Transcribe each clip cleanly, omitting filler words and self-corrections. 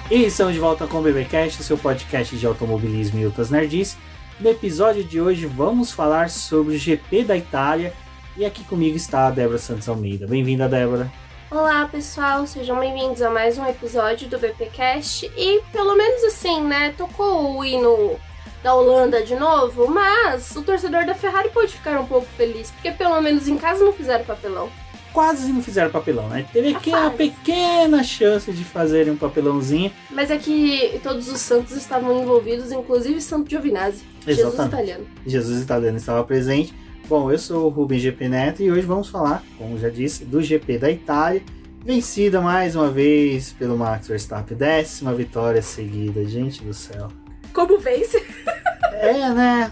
E estamos de volta com o BBcast, seu podcast de automobilismo e outras nerdices. No episódio de hoje vamos falar sobre o GP da Itália e aqui comigo está a Débora Santos Almeida. Bem-vinda, Débora. Olá pessoal, sejam bem-vindos a mais um episódio do BPcast e pelo menos assim, né, tocou o hino da Holanda de novo, mas o torcedor da Ferrari pode ficar um pouco feliz, porque pelo menos em casa não fizeram papelão. Quase não fizeram papelão, né? Teve aqui uma pequena chance de fazerem um papelãozinho. Mas é que todos os santos estavam envolvidos, inclusive Santo Giovinazzi, Jesus italiano. Jesus italiano estava presente. Bom, eu sou o Rubem GP Neto e hoje vamos falar, como já disse, do GP da Itália. Vencida mais uma vez pelo Max Verstappen, 10ª vitória seguida, gente do céu. Como vence? Né?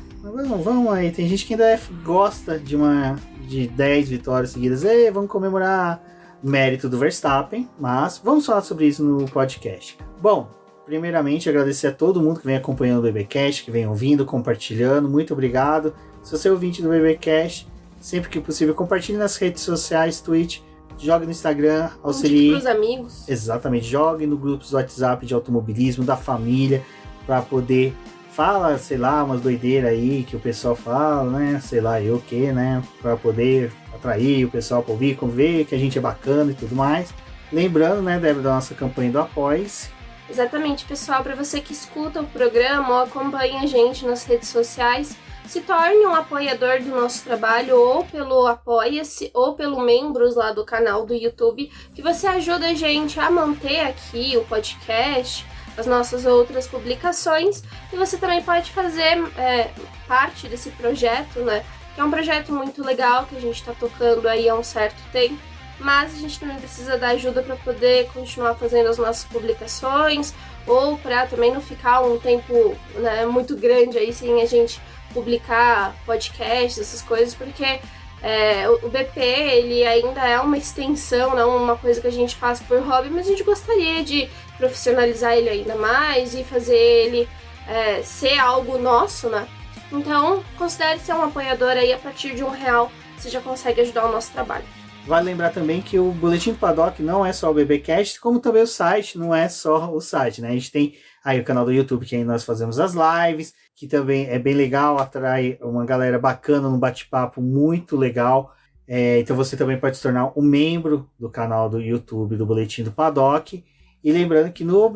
Vamos aí, tem gente que ainda gosta de 10 vitórias seguidas. Vamos comemorar mérito do Verstappen, mas vamos falar sobre isso no podcast. Bom, primeiramente agradecer a todo mundo que vem acompanhando o BBcast, que vem ouvindo, compartilhando, muito obrigado. Se você é ouvinte do BBcast, sempre que possível compartilhe nas redes sociais, Twitch, jogue no Instagram, auxilie. Pros amigos. Exatamente, jogue no grupos do WhatsApp de automobilismo, da família, para poder... Fala, sei lá, umas doideiras aí que o pessoal fala, né? Sei lá, eu o que, né? Pra poder atrair o pessoal pra ouvir, conviver, que a gente é bacana e tudo mais. Lembrando, né, Débora, da nossa campanha do Apoie-se. Exatamente, pessoal. Pra você que escuta o programa ou acompanha a gente nas redes sociais, se torne um apoiador do nosso trabalho ou pelo Apoia-se ou pelo membros lá do canal do YouTube, que você ajuda a gente a manter aqui o podcast, as nossas outras publicações, e você também pode fazer parte desse projeto, né? Que é um projeto muito legal que a gente está tocando aí há um certo tempo, mas a gente também precisa da ajuda para poder continuar fazendo as nossas publicações, ou para também não ficar um tempo, né, muito grande aí sem a gente publicar podcasts, essas coisas, porque o BP ele ainda é uma extensão, não uma coisa que a gente faz por hobby, mas a gente gostaria de profissionalizar ele ainda mais e fazer ele ser algo nosso, né? Então, considere ser um apoiador aí. A partir de R$1 você já consegue ajudar o nosso trabalho. Vale lembrar também que o Boletim do Paddock não é só o BBcast, como também o site não é só o site, né? A gente tem aí o canal do YouTube, que aí nós fazemos as lives, que também é bem legal, atrai uma galera bacana, num bate-papo muito legal. Então você também pode se tornar um membro do canal do YouTube do Boletim do Paddock. E lembrando que no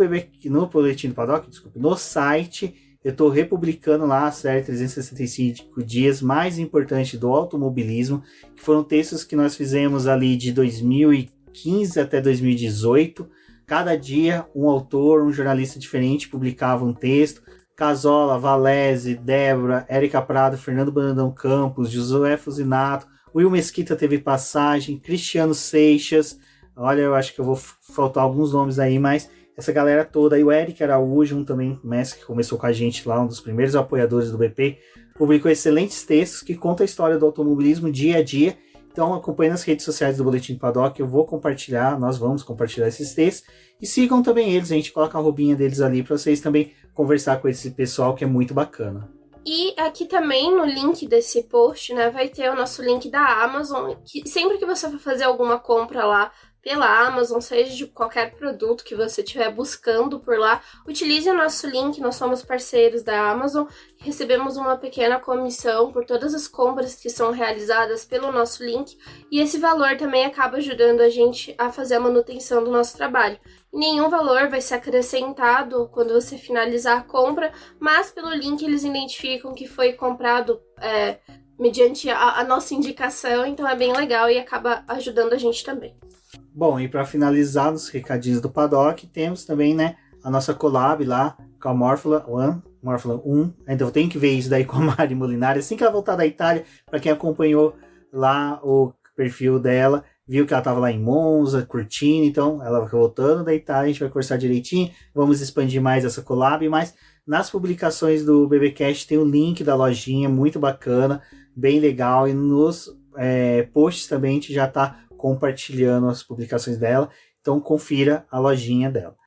Boletim do Paddock, no site, eu estou republicando lá a série 365 dias mais importante do automobilismo, que foram textos que nós fizemos ali de 2015 até 2018. Cada dia um autor, um jornalista diferente publicava um texto. Casola, Valese, Débora, Érica Prado, Fernando Brandão Campos, Josué Fusinato, Will Mesquita teve passagem, Cristiano Seixas. Olha, eu acho que eu vou faltar alguns nomes aí, mas essa galera toda aí, o Eric Araújo, um também mestre que começou com a gente lá, um dos primeiros apoiadores do BP, publicou excelentes textos que contam a história do automobilismo dia a dia. Então acompanhe nas redes sociais do Boletim do Paddock, eu vou compartilhar, nós vamos compartilhar esses textos. E sigam também eles, a gente coloca a roupinha deles ali para vocês também conversar com esse pessoal que é muito bacana. E aqui também no link desse post, né, vai ter o nosso link da Amazon, que sempre que você for fazer alguma compra lá pela Amazon, seja de qualquer produto que você estiver buscando por lá, utilize o nosso link, nós somos parceiros da Amazon, recebemos uma pequena comissão por todas as compras que são realizadas pelo nosso link, e esse valor também acaba ajudando a gente a fazer a manutenção do nosso trabalho. Nenhum valor vai ser acrescentado quando você finalizar a compra, mas pelo link eles identificam que foi comprado mediante a nossa indicação, então é bem legal e acaba ajudando a gente também. Bom, e para finalizar nos recadinhos do Paddock, temos também, né, a nossa collab lá com a Morphala 1. Então tem que ver isso daí com a Mari Molinari. Assim que ela voltar da Itália, para quem acompanhou lá o perfil dela, viu que ela estava lá em Monza, curtindo. Então ela voltando da Itália, a gente vai conversar direitinho. Vamos expandir mais essa collab, mas nas publicações do BBcast tem o link da lojinha, muito bacana, bem legal. E nos posts também a gente já está compartilhando as publicações dela, então confira a lojinha dela.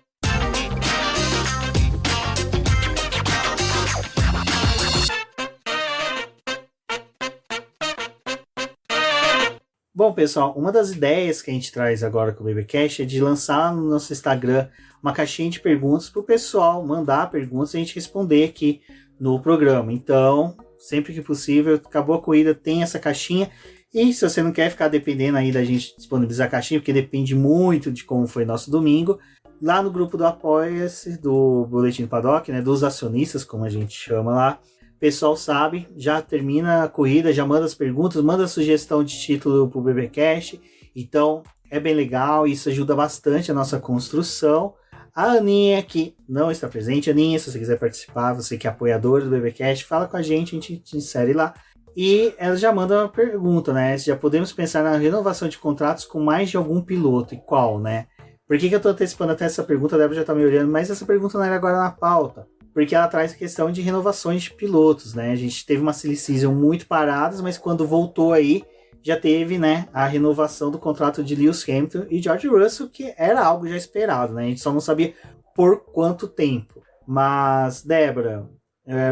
Bom, pessoal, uma das ideias que a gente traz agora com o BBcast é de lançar no nosso Instagram uma caixinha de perguntas para o pessoal mandar perguntas e a gente responder aqui no programa. Então, sempre que possível, acabou a corrida, tem essa caixinha. E se você não quer ficar dependendo aí da gente disponibilizar a caixinha, porque depende muito de como foi nosso domingo, lá no grupo do Apoia-se, do Boletim do Paddock, né, dos acionistas, como a gente chama lá, o pessoal sabe, já termina a corrida, já manda as perguntas, manda a sugestão de título pro BBcast. Então, é bem legal, isso ajuda bastante a nossa construção. A Aninha, que não está presente, Aninha, se você quiser participar, você que é apoiador do BBcast, fala com a gente te insere lá. E ela já manda uma pergunta, né? Já podemos pensar na renovação de contratos com mais de algum piloto, e qual, né? Por que eu tô antecipando até essa pergunta? A Débora já tá me olhando, mas essa pergunta não era agora na pauta. Porque ela traz a questão de renovações de pilotos, né? A gente teve uma silly season muito paradas, mas quando voltou aí, já teve, né, a renovação do contrato de Lewis Hamilton e George Russell, que era algo já esperado, né? A gente só não sabia por quanto tempo. Mas, Débora,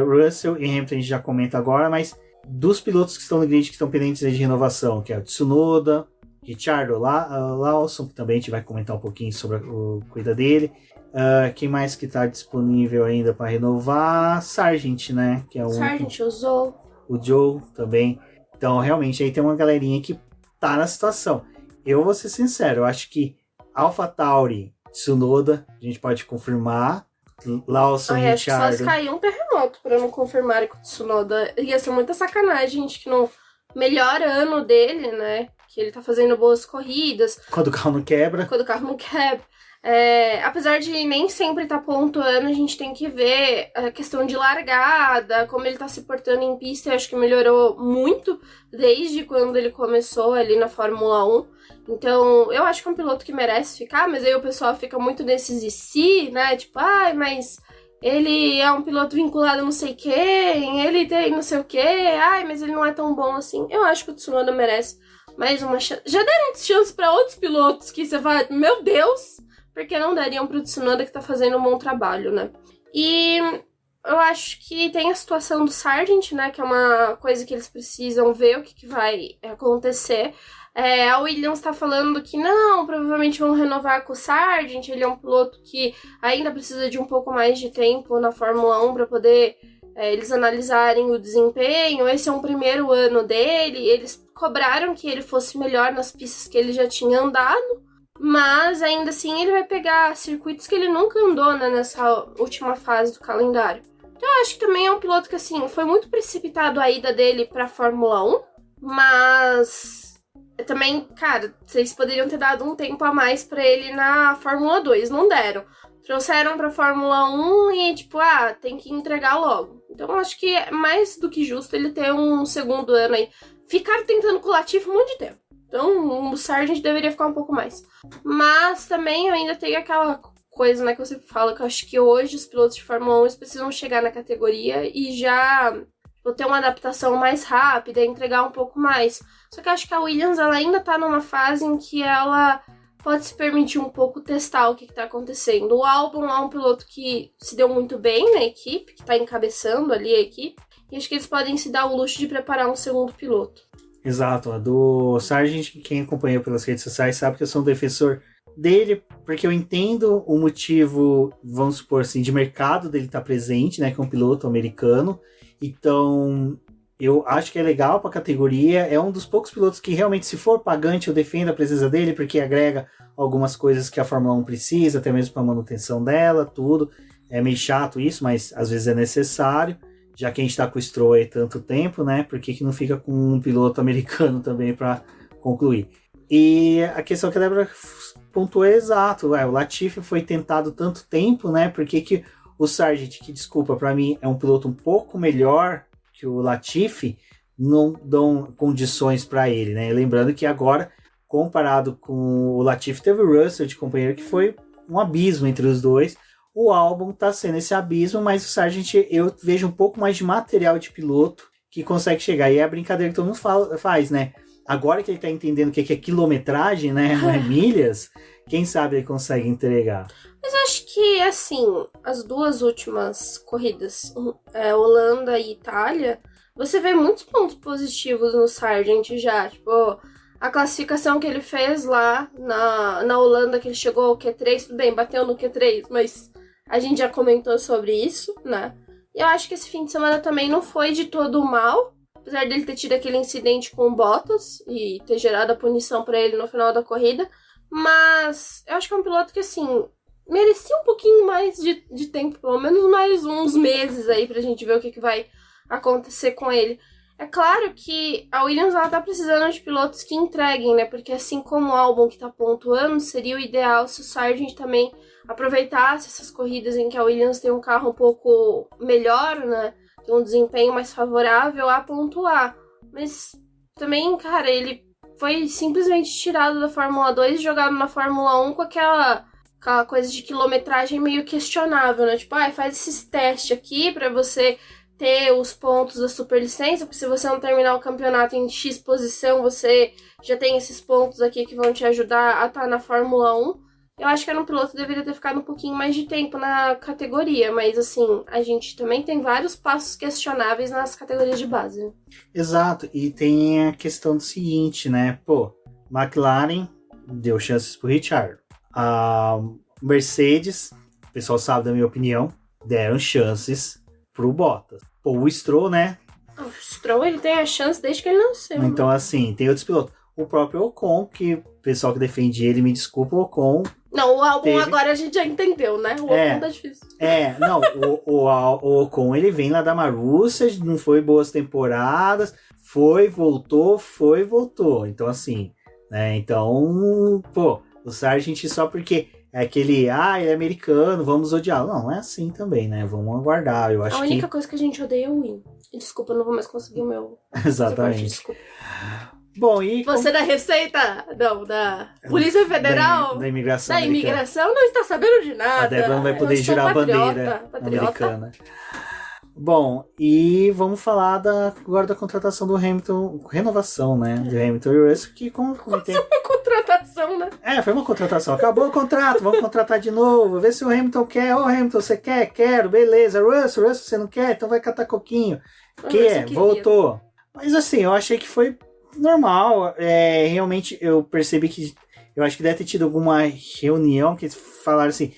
Russell e Hamilton a gente já comenta agora, mas dos pilotos que estão no grid, que estão pendentes de renovação, que é o Tsunoda, Ricciardo Lawson, que também a gente vai comentar um pouquinho sobre o cuida dele. Quem mais que está disponível ainda para renovar? Sargent, né? Que é Sargent, o Joe também. Então, realmente, aí tem uma galerinha que tá na situação. Eu vou ser sincero, eu acho que AlphaTauri, Tsunoda, a gente pode confirmar. Lawson, Ricciardo. Ricciardo. Acho que só se caiu um terremoto pra não confirmarem com o Tsunoda. Ia ser muita sacanagem, gente, que no melhor ano dele, né? Que ele tá fazendo boas corridas. Quando o carro não quebra. Apesar de nem sempre estar pontuando, a gente tem que ver a questão de largada, como ele tá se portando em pista. Eu acho que melhorou muito desde quando ele começou ali na Fórmula 1. Então, eu acho que é um piloto que merece ficar, mas aí o pessoal fica muito nesses e se, né? Tipo, mas ele é um piloto vinculado a não sei quem, ele tem não sei o quê, mas ele não é tão bom assim. Eu acho que o Tsunoda merece mais uma chance. Já deram chance para outros pilotos que você vai, meu Deus, porque não dariam pro Tsunoda, que tá fazendo um bom trabalho, né? E eu acho que tem a situação do Sargent, né? Que é uma coisa que eles precisam ver o que vai acontecer. A Williams tá falando que não, provavelmente vão renovar com o Sargent. Ele é um piloto que ainda precisa de um pouco mais de tempo na Fórmula 1 para poder eles analisarem o desempenho. Esse é um primeiro ano dele. Eles cobraram que ele fosse melhor nas pistas que ele já tinha andado, mas ainda assim ele vai pegar circuitos que ele nunca andou, né, nessa última fase do calendário. Então eu acho que também é um piloto que, assim, foi muito precipitado a ida dele pra Fórmula 1, mas também, cara, vocês poderiam ter dado um tempo a mais pra ele na Fórmula 2, não deram. Trouxeram pra Fórmula 1 e, tipo, tem que entregar logo. Então eu acho que é mais do que justo ele ter um segundo ano aí. Ficaram tentando com o Latifi um monte de tempo. Então, o Sargent deveria ficar um pouco mais. Mas também eu ainda tenho aquela coisa, né, que eu sempre falo, que eu acho que hoje os pilotos de Fórmula 1 eles precisam chegar na categoria e já ter uma adaptação mais rápida, entregar um pouco mais. Só que eu acho que a Williams ela ainda tá numa fase em que ela pode se permitir um pouco testar o que tá acontecendo. O Albon é um piloto que se deu muito bem na equipe, que tá encabeçando ali a equipe, e acho que eles podem se dar o luxo de preparar um segundo piloto. Exato, do Sargent, quem acompanhou pelas redes sociais sabe que eu sou um defensor dele, porque eu entendo o motivo, vamos supor assim, de mercado dele estar presente, né, que é um piloto americano. Então, eu acho que é legal para a categoria, é um dos poucos pilotos que realmente, se for pagante, eu defendo a presença dele, porque agrega algumas coisas que a Fórmula 1 precisa, até mesmo para a manutenção dela, tudo. É meio chato isso, mas às vezes é necessário. Já que a gente tá com o Stroll aí tanto tempo, né? Por que não fica com um piloto americano também para concluir? E a questão que a Débora pontuou é exato. O Latifi foi tentado tanto tempo, né? Por que o Sargent, que desculpa, para mim é um piloto um pouco melhor que o Latifi, não dão condições para ele, né? Lembrando que agora, comparado com o Latifi, teve o Russell de companheiro, que foi um abismo entre os dois. O Albon tá sendo esse abismo, mas o Sargent eu vejo um pouco mais de material de piloto que consegue chegar. E é a brincadeira que todo mundo faz, né? Agora que ele tá entendendo o que é quilometragem, né? Não é milhas, quem sabe ele consegue entregar. Mas acho que, assim, as duas últimas corridas, Holanda e Itália, você vê muitos pontos positivos no Sargent já. Tipo, A classificação que ele fez lá na Holanda, que ele chegou ao Q3, tudo bem, bateu no Q3, mas a gente já comentou sobre isso, né? E eu acho que esse fim de semana também não foi de todo mal, apesar dele ter tido aquele incidente com o Bottas e ter gerado a punição pra ele no final da corrida. Mas eu acho que é um piloto que, assim, merecia um pouquinho mais de tempo, pelo menos mais uns meses aí pra gente ver o que vai acontecer com ele. É claro que a Williams, ela tá precisando de pilotos que entreguem, né? Porque assim como o Albon que tá pontuando, seria o ideal se o Sargent também aproveitasse essas corridas em que a Williams tem um carro um pouco melhor, né? Tem um desempenho mais favorável a pontuar. Mas também, cara, ele foi simplesmente tirado da Fórmula 2 e jogado na Fórmula 1 com aquela coisa de quilometragem meio questionável, né? Tipo, faz esses testes aqui pra você ter os pontos da superlicença, porque se você não terminar o campeonato em X posição, você já tem esses pontos aqui que vão te ajudar a estar na Fórmula 1. Eu acho que era um piloto que deveria ter ficado um pouquinho mais de tempo na categoria, mas assim, a gente também tem vários passos questionáveis nas categorias de base. Né? Exato, e tem a questão do seguinte, né? Pô, McLaren deu chances pro Richard. A Mercedes, o pessoal sabe da minha opinião, deram chances pro Bottas. Pô, o Stroll, né? O Stroll, ele tem a chance desde que ele nasceu. Então, assim, tem outros pilotos. O próprio Ocon, que o pessoal que defende ele, me desculpa, o Ocon... Não, o Albon agora a gente já entendeu, né? O Ocon tá difícil. Não, o Ocon, ele vem lá da Marúcia, não foi boas temporadas, voltou. Então, assim, né? Então, pô, o Sargent só porque... É aquele, ele é americano, vamos odiar. Não é assim também, né? Vamos aguardar. Eu acho a única coisa que a gente odeia é o Win. Desculpa, eu não vou mais conseguir o meu. Exatamente. Desculpa. Bom, e. Você da Receita? Não, da Polícia Federal? Da imigração. Da imigração não está sabendo de nada. A Débora não vai poder girar a bandeira americana. Bom, e vamos falar agora da contratação do Hamilton, renovação, né? Do Hamilton e Russell, que como comentei... Foi uma contratação, né? Foi uma contratação. Acabou o contrato, vamos contratar de novo, ver se o Hamilton quer. Hamilton, você quer? Quero, beleza. Russell, você não quer? Então vai catar coquinho. Voltou. Mas assim, eu achei que foi normal. Realmente, eu percebi que... Eu acho que deve ter tido alguma reunião que eles falaram assim,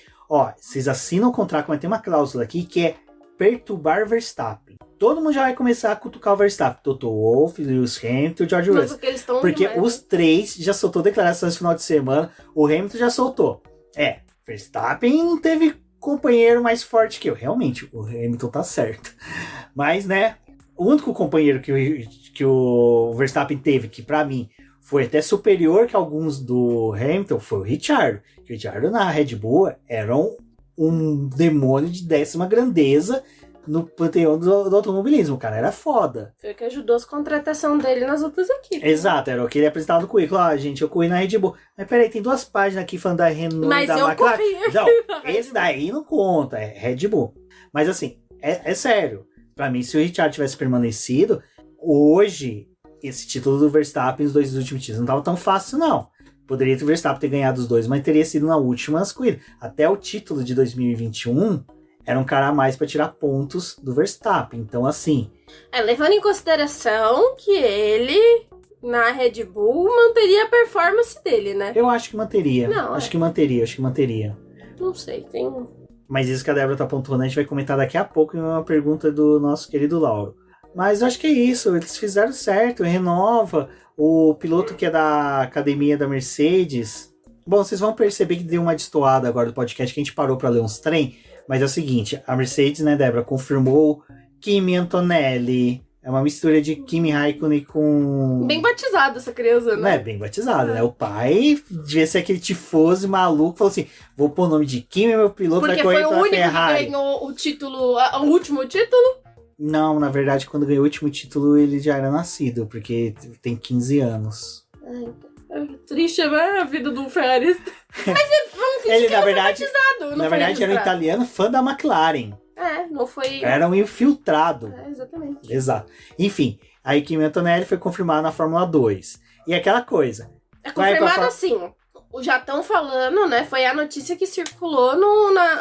vocês assinam o contrato, mas tem uma cláusula aqui que é perturbar Verstappen. Todo mundo já vai começar a cutucar o Verstappen. Toto Wolff, Lewis Hamilton, George Russell. Porque os três já soltou declarações no final de semana. O Hamilton já soltou. Verstappen não teve companheiro mais forte que eu. Realmente, o Hamilton tá certo. Mas, né, o único companheiro que o Verstappen teve, que pra mim foi até superior que alguns do Hamilton, foi o Ricciardo. O Ricciardo na Red Bull era um demônio de 10ª grandeza no panteão do automobilismo. O cara era foda. Foi o que ajudou a contratação dele nas outras equipes. Exato, era o que ele apresentava no currículo. Gente, eu corri na Red Bull. Mas peraí, tem 2 páginas aqui falando da Renault e da McLaren. Não, esse daí não conta, é Red Bull. Mas assim, é sério. Pra mim, se o Richard tivesse permanecido, hoje, esse título do Verstappen, os 2 últimos títulos, não tava tão fácil, não. Poderia o Verstappen ter ganhado os 2, mas teria sido na última corrida. Até o título de 2021 era um cara a mais para tirar pontos do Verstappen. Então, assim... levando em consideração que ele, na Red Bull, manteria a performance dele, né? Eu acho que manteria. Não, acho que manteria. Não sei, tem... Mas isso que a Débora tá pontuando, a gente vai comentar daqui a pouco em uma pergunta do nosso querido Lauro. Mas eu acho que é isso, eles fizeram certo, renova... O piloto que é da academia da Mercedes... Bom, vocês vão perceber que deu uma destoada agora do podcast, que a gente parou para ler uns trem. Mas é o seguinte, a Mercedes, né, Débora, confirmou Kimi Antonelli. É uma mistura de Kimi Raikkonen com... Bem batizada essa criança, né? Bem batizada, né? O pai devia ser aquele tifoso maluco, falou assim, vou pôr o nome de Kimi, meu piloto vai correr pela Ferrari. Porque foi o único que ganhou o título, o último título? Não, na verdade, quando ganhou o último título, ele já era nascido, porque tem 15 anos. Triste, né? A vida do ferrarista. Mas vamos fingir ele, que na ele verdade, foi batizado. Na verdade, era um italiano fã da McLaren. Não foi... Era um infiltrado. Exatamente. Exato. Enfim, a Kimi Antonelli foi confirmada na Fórmula 2. E aquela coisa... Confirmado assim... Já estão falando, né? Foi a notícia que circulou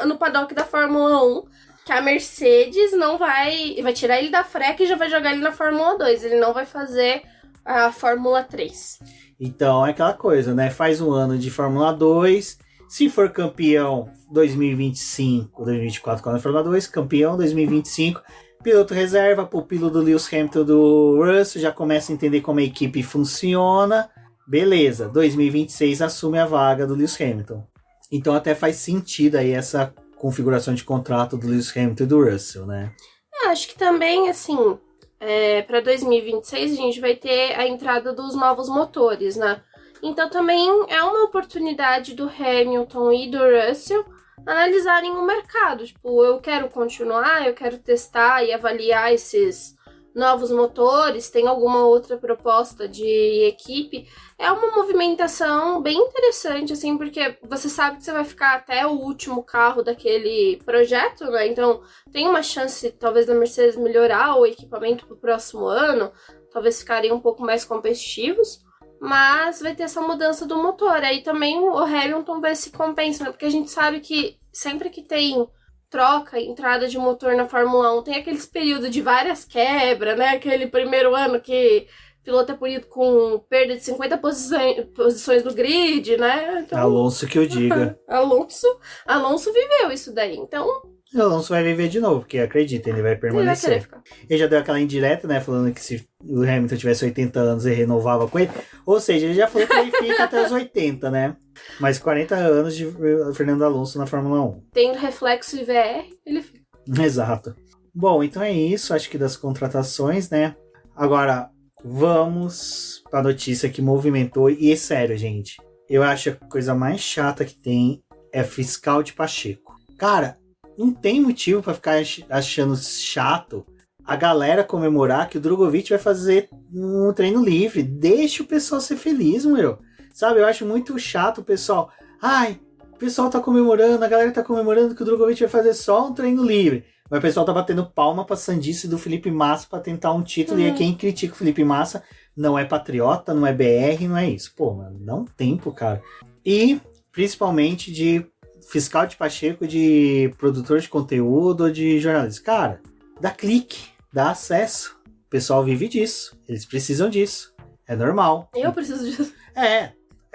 no paddock da Fórmula 1... Que a Mercedes não vai tirar ele da freca e já vai jogar ele na Fórmula 2. Ele não vai fazer a Fórmula 3. Então é aquela coisa, né? Faz um ano de Fórmula 2, se for campeão 2025, 2024 quando é Fórmula 2, campeão 2025, piloto reserva, pupilo do Lewis Hamilton, do Russell, já começa a entender como a equipe funciona, beleza, 2026 assume a vaga do Lewis Hamilton. Então até faz sentido aí essa configuração de contrato do Lewis Hamilton e do Russell, né? Acho que também, assim, para 2026 a gente vai ter a entrada dos novos motores, né? Então também é uma oportunidade do Hamilton e do Russell analisarem o mercado. Tipo, eu quero continuar, eu quero testar e avaliar esses novos motores, tem alguma outra proposta de equipe. É uma movimentação bem interessante, assim, porque você sabe que você vai ficar até o último carro daquele projeto, né? Então tem uma chance, talvez, da Mercedes melhorar o equipamento para o próximo ano, talvez ficarem um pouco mais competitivos. Mas vai ter essa mudança do motor. Aí também o Hamilton vai se compensa, né? Porque a gente sabe que sempre que tem troca, entrada de motor na Fórmula 1, tem aqueles períodos de várias quebras, né? Aquele primeiro ano que o piloto é punido com perda de 50 posições no grid, né? Então, Alonso que eu diga. Alonso viveu isso daí, então... O Alonso vai viver de novo, porque acredita, ele vai permanecer. Ele já deu aquela indireta, né, falando que se o Hamilton tivesse 80 anos, ele renovava com ele. Ou seja, ele já falou que ele fica até os 80, né? Mas 40 anos de Fernando Alonso na Fórmula 1. Tendo reflexo de VR, ele fica. Exato. Bom, então é isso, acho que das contratações, né? Agora, vamos para a notícia que movimentou. E é sério, gente, eu acho que a coisa mais chata que tem é fiscal de Pacheco. Cara, não tem motivo pra ficar achando chato a galera comemorar que o Drogovic vai fazer um treino livre. Deixa o pessoal ser feliz, meu. Sabe, eu acho muito chato o pessoal. Ai, o pessoal tá comemorando, a galera tá comemorando que o Drogovic vai fazer só um treino livre. Mas o pessoal tá batendo palma pra sandice do Felipe Massa pra tentar um título. E aí quem critica o Felipe Massa não é patriota, não é BR, não é isso. Pô, mano, dá um tempo, cara. E, principalmente, de fiscal de Pacheco, de produtor de conteúdo, de jornalista. Cara, dá clique, dá acesso. O pessoal vive disso. Eles precisam disso. É normal. Eu preciso disso. É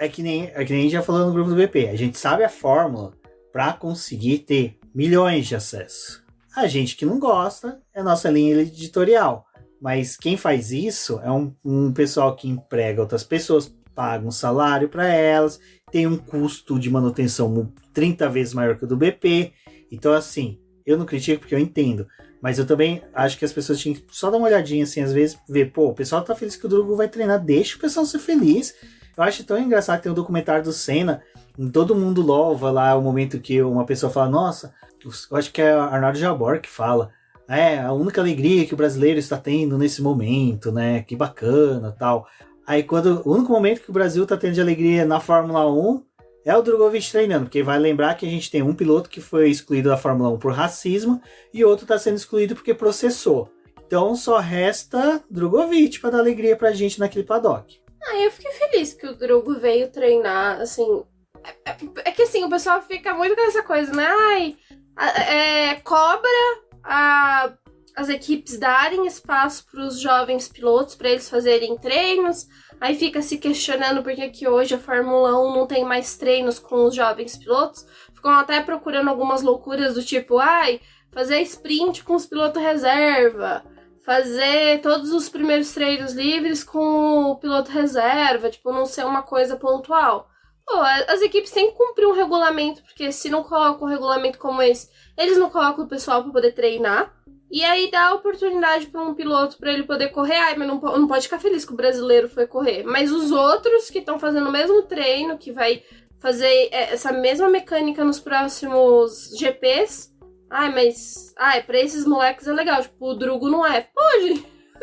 que nem a gente já falou no grupo do BP. A gente sabe a fórmula para conseguir ter milhões de acesso. A gente que não gosta é a nossa linha editorial. Mas quem faz isso é um pessoal que emprega outras pessoas, paga um salário para elas, tem um custo de manutenção 30 vezes maior que o do BP. Então, assim, eu não critico porque eu entendo. Mas eu também acho que as pessoas tinham que só dar uma olhadinha, assim, às vezes, ver, pô, o pessoal tá feliz que o Drogo vai treinar, deixa o pessoal ser feliz. Eu acho tão engraçado que tem um documentário do Senna, todo mundo louva lá o momento que uma pessoa fala, nossa, eu acho que é Arnaldo Jabor que fala, a única alegria que o brasileiro está tendo nesse momento, né, que bacana, tal. Aí o único momento que o Brasil tá tendo de alegria na Fórmula 1 é o Drogovic treinando, porque vai lembrar que a gente tem um piloto que foi excluído da Fórmula 1 por racismo e outro tá sendo excluído porque processou. Então só resta Drogovic para dar alegria pra gente naquele paddock. Eu fiquei feliz que o Drogo veio treinar, assim... É que assim, o pessoal fica muito com essa coisa, né? Cobra as equipes darem espaço para os jovens pilotos, para eles fazerem treinos. Aí fica se questionando por que hoje a Fórmula 1 não tem mais treinos com os jovens pilotos. Ficam até procurando algumas loucuras do tipo, fazer sprint com os pilotos reserva, fazer todos os primeiros treinos livres com o piloto reserva, tipo, não ser uma coisa pontual. Pô, as equipes têm que cumprir um regulamento, porque se não colocam um regulamento como esse, eles não colocam o pessoal para poder treinar. E aí dá a oportunidade para um piloto para ele poder correr. Mas não pode ficar feliz que o brasileiro foi correr. Mas os outros que estão fazendo o mesmo treino, que vai fazer essa mesma mecânica nos próximos GPs. Pra esses moleques é legal. Tipo, o Drugo não é. Pode.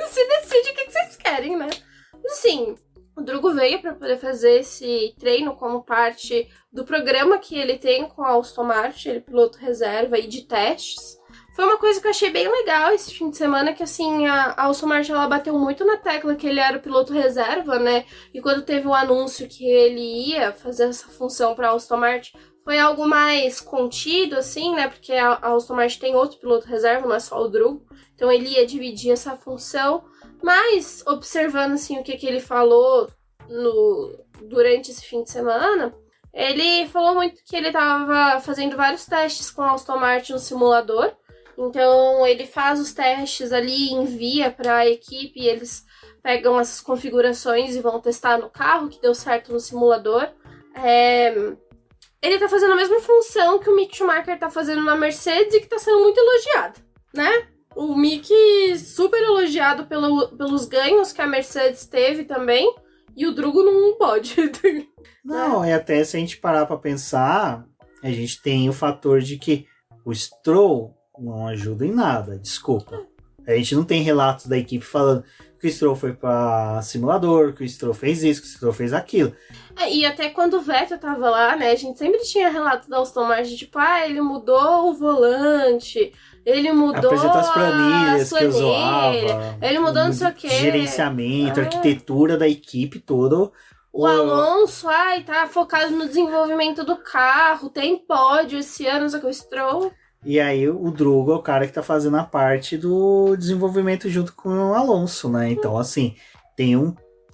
Se decide o que vocês querem, né? Mas assim, o Drugo veio para poder fazer esse treino como parte do programa que ele tem com a Aston Martin. Ele é piloto reserva e de testes. Foi uma coisa que eu achei bem legal esse fim de semana, que assim, a Aston Martin ela bateu muito na tecla que ele era o piloto reserva, né? E quando teve o anúncio que ele ia fazer essa função para a Aston Martin, foi algo mais contido, assim, né? Porque a Aston Martin tem outro piloto reserva, não é só o Drugo. Então ele ia dividir essa função. Mas, observando, assim, o que ele falou durante esse fim de semana, ele falou muito que ele estava fazendo vários testes com a Aston Martin no simulador. Então, ele faz os testes ali, envia para a equipe, e eles pegam essas configurações e vão testar no carro, que deu certo no simulador. Ele tá fazendo a mesma função que o Mick Schumacher tá fazendo na Mercedes e que tá sendo muito elogiado, né? O Mick super elogiado pelos ganhos que a Mercedes teve também, e o Drugo não pode. Não, e até se a gente parar pra pensar, a gente tem o fator de que o Stroll não ajuda em nada, desculpa. A gente não tem relatos da equipe falando que o Stroll foi pra simulador, que o Stroll fez isso, que o Stroll fez aquilo. E até quando o Vettel tava lá, né, a gente sempre tinha relatos da Aston Martin, tipo, ele mudou o volante, ele mudou apresentou as planilhas que usava, ele mudou não sei o quê. Gerenciamento, arquitetura da equipe toda. O Alonso, tá focado no desenvolvimento do carro, tem pódio esse ano, só que o Stroll... E aí o Drugo é o cara que tá fazendo a parte do desenvolvimento junto com o Alonso, né? Então, assim, tem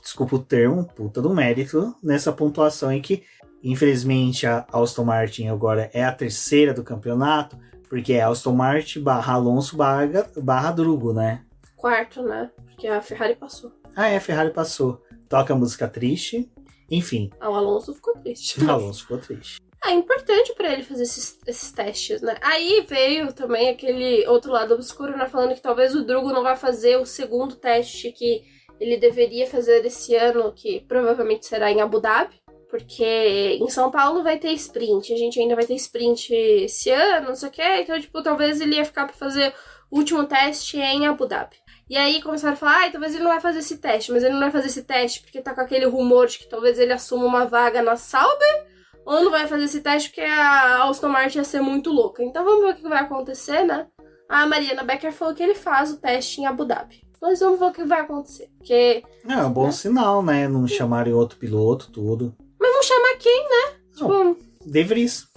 desculpa o termo, puta do mérito nessa pontuação em que, infelizmente, a Aston Martin agora é a terceira do campeonato, porque é Aston Martin barra Alonso barra Drugo, né? Quarto, né? Porque a Ferrari passou. A Ferrari passou. Toca a música triste, enfim. O Alonso ficou triste. O Alonso ficou triste. É importante pra ele fazer esses testes, né? Aí veio também aquele outro lado obscuro, né? Falando que talvez o Drugo não vai fazer o segundo teste que ele deveria fazer esse ano, que provavelmente será em Abu Dhabi. Porque em São Paulo vai ter sprint, a gente ainda vai ter sprint esse ano, não sei o que. Então, tipo, talvez ele ia ficar pra fazer o último teste em Abu Dhabi. E aí começaram a falar, talvez ele não vai fazer esse teste. Mas ele não vai fazer esse teste porque tá com aquele rumor de que talvez ele assuma uma vaga na Sauber. Ou não vai fazer esse teste porque a Aston Martin ia ser muito louca. Então vamos ver o que vai acontecer, né? A Mariana Becker falou que ele faz o teste em Abu Dhabi. Mas vamos ver o que vai acontecer. Porque, é um bom sinal, né? Não chamarem outro piloto, tudo. Mas não chamar quem, né? Não, tipo, De Vries.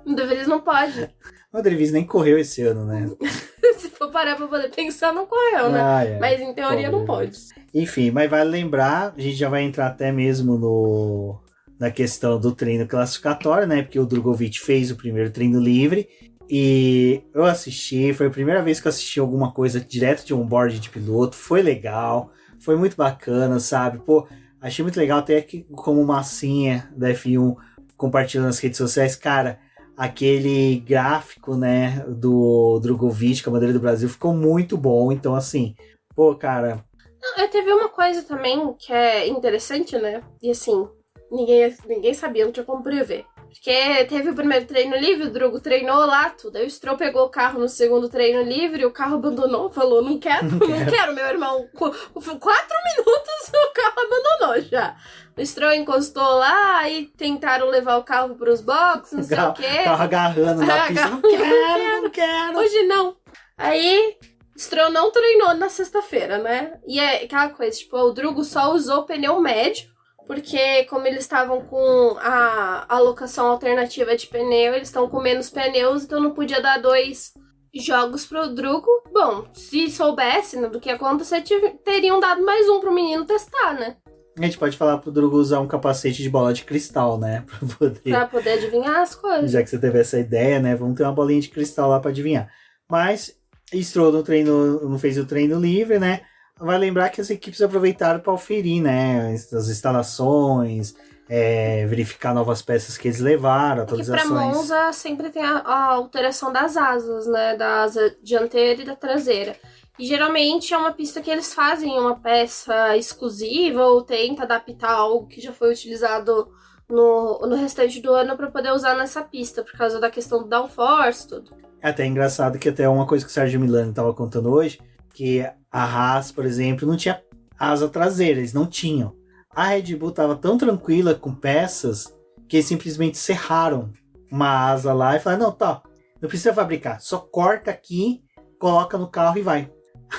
O De Vries não pode. O De Vries nem correu esse ano, né? Se for parar pra poder pensar, não correu, né? Mas em teoria não pode. Enfim, mas vale lembrar, a gente já vai entrar até mesmo na questão do treino classificatório, né? Porque o Drogovic fez o primeiro treino livre e eu assisti, foi a primeira vez que eu assisti alguma coisa direto de onboard de piloto, foi legal, foi muito bacana, sabe? Pô, achei muito legal até que como massinha da F1 compartilhando nas redes sociais, cara, aquele gráfico, né, do Drogovic com a bandeira do Brasil ficou muito bom, então assim, pô, cara... Teve uma coisa também que é interessante, né? E assim... Ninguém sabia, não tinha como prever. Porque teve o primeiro treino livre, o Drugo treinou lá, tudo. Aí o Stroll pegou o carro no segundo treino livre, o carro abandonou, falou, não quero, meu irmão. 4 minutos o carro abandonou já. O Stroll encostou lá, aí tentaram levar o carro pros boxes, não sei o quê. Tava agarrando na pista, não quero. Hoje não. Aí... Stroll não treinou na sexta-feira, né? E é aquela coisa, tipo, o Drugo só usou pneu médio, porque como eles estavam com a alocação alternativa de pneu, eles estão com menos pneus, então não podia dar 2 jogos pro Drugo. Bom, se soubesse, né, do que ia acontecer, teriam dado mais um pro menino testar, né? A gente pode falar pro Drugo usar um capacete de bola de cristal, né? Pra poder adivinhar as coisas. Já que você teve essa ideia, né? Vamos ter uma bolinha de cristal lá pra adivinhar. Mas Stroll não fez o treino livre, né? Vai lembrar que as equipes aproveitaram para oferir, né, as instalações, verificar novas peças que eles levaram, atualizações. Para Monza sempre tem a alteração das asas, né, da asa dianteira e da traseira. E geralmente é uma pista que eles fazem uma peça exclusiva ou tenta adaptar algo que já foi utilizado no restante do ano para poder usar nessa pista, por causa da questão do downforce e tudo. É até engraçado que até uma coisa que o Sérgio Milani estava contando hoje, que a Haas, por exemplo, não tinha asa traseira, eles não tinham. A Red Bull estava tão tranquila com peças que eles simplesmente serraram uma asa lá e falaram, não precisa fabricar, só corta aqui, coloca no carro e vai.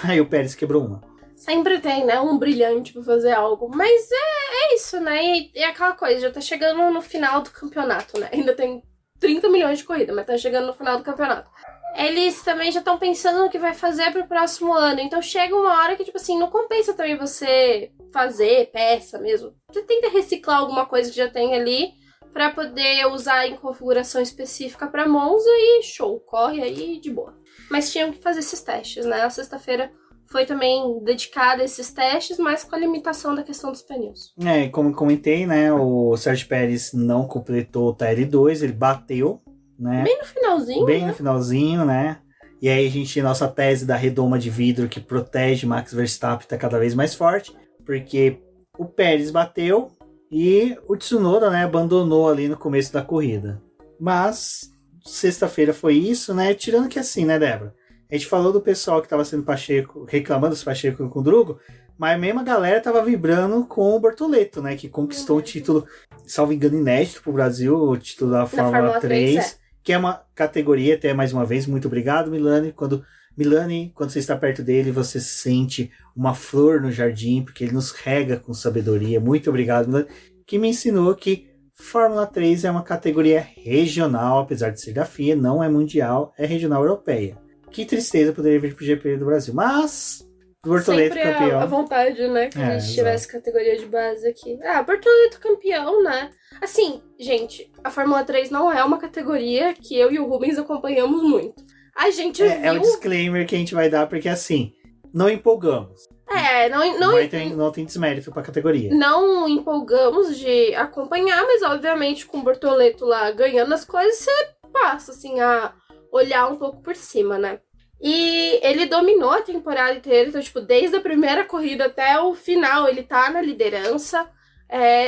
Aí o Pérez quebrou uma. Sempre tem, né, um brilhante pra fazer algo, mas é isso, né, e é aquela coisa, já tá chegando no final do campeonato, né, ainda tem 30 milhões de corridas, mas tá chegando no final do campeonato. eles também já estão pensando no que vai fazer pro próximo ano. Então chega uma hora que, tipo assim, não compensa também você fazer peça mesmo. Você tenta reciclar alguma coisa que já tem ali pra poder usar em configuração específica pra Monza e show, corre aí de boa. Mas tinham que fazer esses testes, né? A sexta-feira foi também dedicada a esses testes, mas com a limitação da questão dos pneus. Como eu comentei, né? O Sérgio Pérez não completou o TL2, ele bateu, né? Bem no finalzinho, Bem né? no finalzinho, né? E aí a gente, nossa tese da redoma de vidro que protege Max Verstappen tá cada vez mais forte, porque o Pérez bateu e o Tsunoda, né, abandonou ali no começo da corrida. Mas sexta-feira foi isso, né? Tirando que assim, né, Débora? A gente falou do pessoal que tava sendo Pacheco, reclamando dos Pacheco com o Drugo, mas a mesma galera tava vibrando com o Bortoleto, né? Que conquistou o título, salvo engano, inédito pro Brasil, o título da Fórmula 3, que é uma categoria, até mais uma vez, muito obrigado, Milani. Quando você está perto dele, você sente uma flor no jardim, porque ele nos rega com sabedoria. Muito obrigado, Milani, que me ensinou que Fórmula 3 é uma categoria regional, apesar de ser da FIA, não é mundial, é regional europeia. Que tristeza poderia vir pro GP do Brasil, mas Bortoleto sempre campeão. A vontade, né, que a gente tivesse categoria de base aqui. Bortoleto campeão, né? Assim, gente, a Fórmula 3 não é uma categoria que eu e o Rubens acompanhamos muito. A gente viu... É o disclaimer que a gente vai dar, porque assim, não empolgamos. Não tem desmérito pra categoria. Não empolgamos de acompanhar, mas obviamente com o Bortoleto lá ganhando as coisas, você passa, assim, a olhar um pouco por cima, né? E ele dominou a temporada inteira, então, tipo, desde a primeira corrida até o final, ele tá na liderança.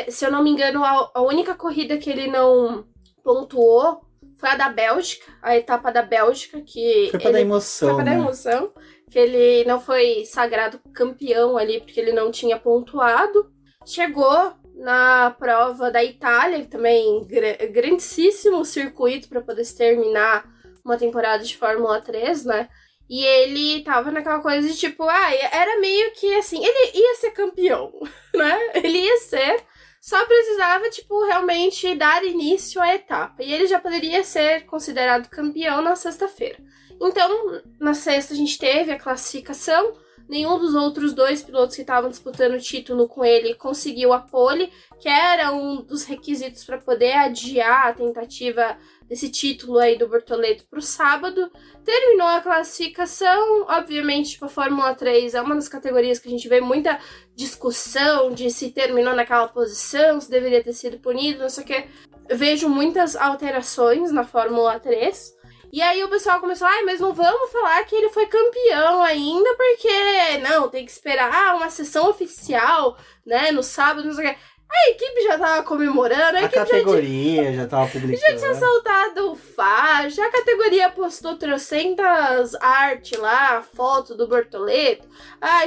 Se eu não me engano, a única corrida que ele não pontuou foi a da Bélgica, a etapa da Bélgica, que... Foi pra dar emoção, Foi pra dar emoção, que ele não foi sagrado campeão ali, porque ele não tinha pontuado. Chegou na prova da Itália, que também grandíssimo circuito para poder se terminar uma temporada de Fórmula 3, né? E ele tava naquela coisa de tipo, era meio que assim, ele ia ser campeão, né? Ele ia ser, só precisava, tipo, realmente dar início à etapa. E ele já poderia ser considerado campeão na sexta-feira. Então, na sexta a gente teve a classificação. Nenhum dos outros dois pilotos que estavam disputando o título com ele conseguiu a pole, que era um dos requisitos para poder adiar a tentativa desse título aí do Bortoleto para o sábado. Terminou a classificação, obviamente, tipo, a Fórmula 3 é uma das categorias que a gente vê muita discussão de se terminou naquela posição, se deveria ter sido punido, não sei o que. Eu vejo muitas alterações na Fórmula 3. E aí o pessoal começou, mas não vamos falar que ele foi campeão ainda, porque, não, tem que esperar uma sessão oficial, né, no sábado, não sei o que. A equipe já tava comemorando, a categoria já tava publicando. Já tinha soltado faixa, a categoria postou trocentas arte lá, foto do Bortoleto,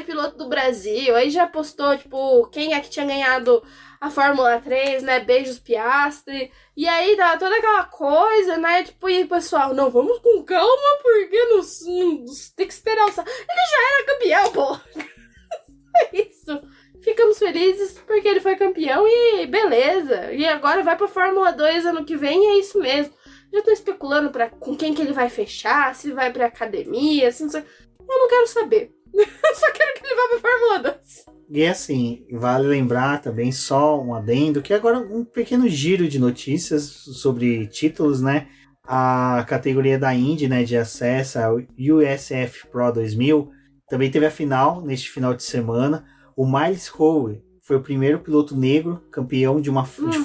piloto do Brasil, aí já postou, tipo, quem é que tinha ganhado a Fórmula 3, né, beijos Piastri, e aí tava toda aquela coisa, né, tipo, e o pessoal, não, vamos com calma, porque não tem que esperar o... Ele já era campeão, pô! É isso. Ficamos felizes porque ele foi campeão e beleza. E agora vai pra Fórmula 2 ano que vem e é isso mesmo. Já tô especulando com quem que ele vai fechar, se vai pra academia, se não sei. Eu não quero saber. Eu só quero que ele vá pra Fórmula 2. E assim, vale lembrar também, só um adendo, que agora um pequeno giro de notícias sobre títulos, né? A categoria da Indy, né, de acesso ao USF Pro 2000, também teve a final, neste final de semana. O Miles Howe foi o primeiro piloto negro campeão de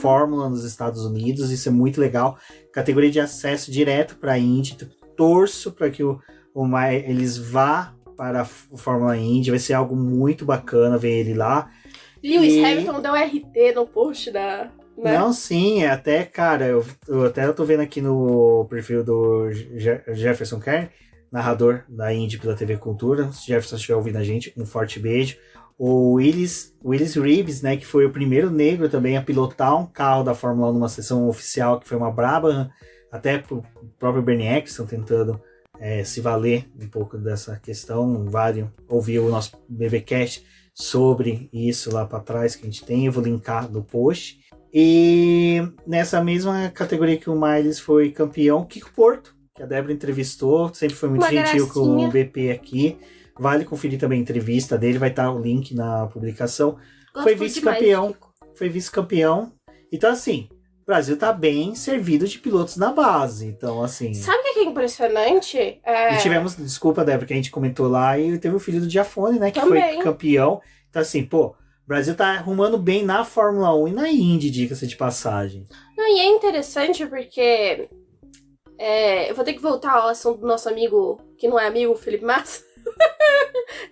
Fórmula nos Estados Unidos. Isso é muito legal. Categoria de acesso direto para a Indy. Torço para que eles vá para a Fórmula Indy. Vai ser algo muito bacana ver ele lá. Lewis Hamilton deu RT no post da... Né? Não, sim, até, cara, eu tô vendo aqui no perfil do Jefferson Kern, narrador da Indy pela TV Cultura. Se Jefferson estiver ouvindo a gente, um forte beijo. O Willis Reeves, né, que foi o primeiro negro também a pilotar um carro da Fórmula 1 numa sessão oficial, que foi uma braba, até o próprio Bernie Eccleston tentando se valer um pouco dessa questão. Vale ouvir o nosso BBcast sobre isso lá para trás que a gente tem, eu vou linkar no post. E nessa mesma categoria que o Miles foi campeão, Kiko Porto que a Débora entrevistou, sempre foi muito Uma gentil gracinha. com o BP aqui. Vale conferir também a entrevista dele, vai estar o link na publicação. Gosto Foi demais vice-campeão. do Kiko. Foi vice-campeão. Então, assim, o Brasil tá bem servido de pilotos na base. Então, assim... Sabe o que é impressionante? E tivemos, desculpa, Débora, que a gente comentou lá, e teve o filho do Giafone, né, que Também. foi campeão. Então, assim, pô, o Brasil tá arrumando bem na Fórmula 1 e na Indy, diga-se de passagem. Não, e é interessante porque eu vou ter que voltar ao assunto do nosso amigo, que não é amigo, Felipe Massa.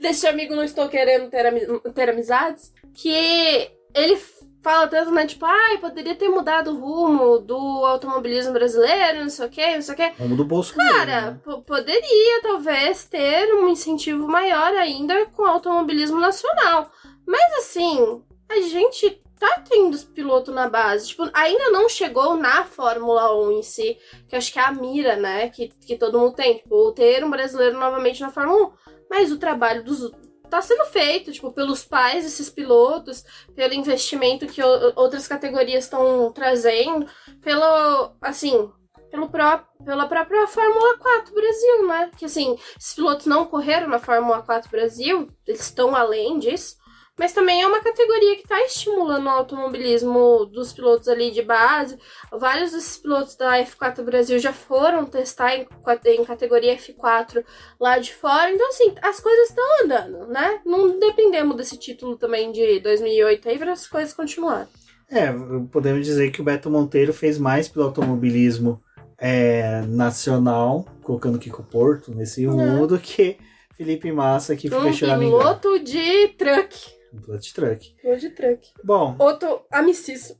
Desse amigo não estou querendo ter amizades. Que ele fala tanto, né? Tipo, poderia ter mudado o rumo do automobilismo brasileiro, não sei o quê, não sei o quê. Rumo do bolso. Cara, poderia talvez ter um incentivo maior ainda com o automobilismo nacional. Mas assim, a gente tá tendo os pilotos na base. Tipo, ainda não chegou na Fórmula 1 em si, que acho que é a mira, né? Que todo mundo tem. Tipo, ter um brasileiro novamente na Fórmula 1. Mas o trabalho tá sendo feito, tipo, pelos pais desses pilotos, pelo investimento que outras categorias estão trazendo, pela própria Fórmula 4 Brasil, né? Que, assim, esses pilotos não correram na Fórmula 4 Brasil, eles estão além disso, mas também é uma categoria que está estimulando o automobilismo dos pilotos ali de base. Vários desses pilotos da F4 Brasil já foram testar em categoria F4 lá de fora. Então, assim, as coisas estão andando, né? Não dependemos desse título também de 2008 aí para as coisas continuarem. Podemos dizer que o Beto Monteiro fez mais pelo automobilismo nacional, colocando Kiko Porto nesse rumo, do que Felipe Massa, que foi choramingar. Piloto de truck. Piloto de truck. Piloto de truck. Bom. Outro amicíssimo.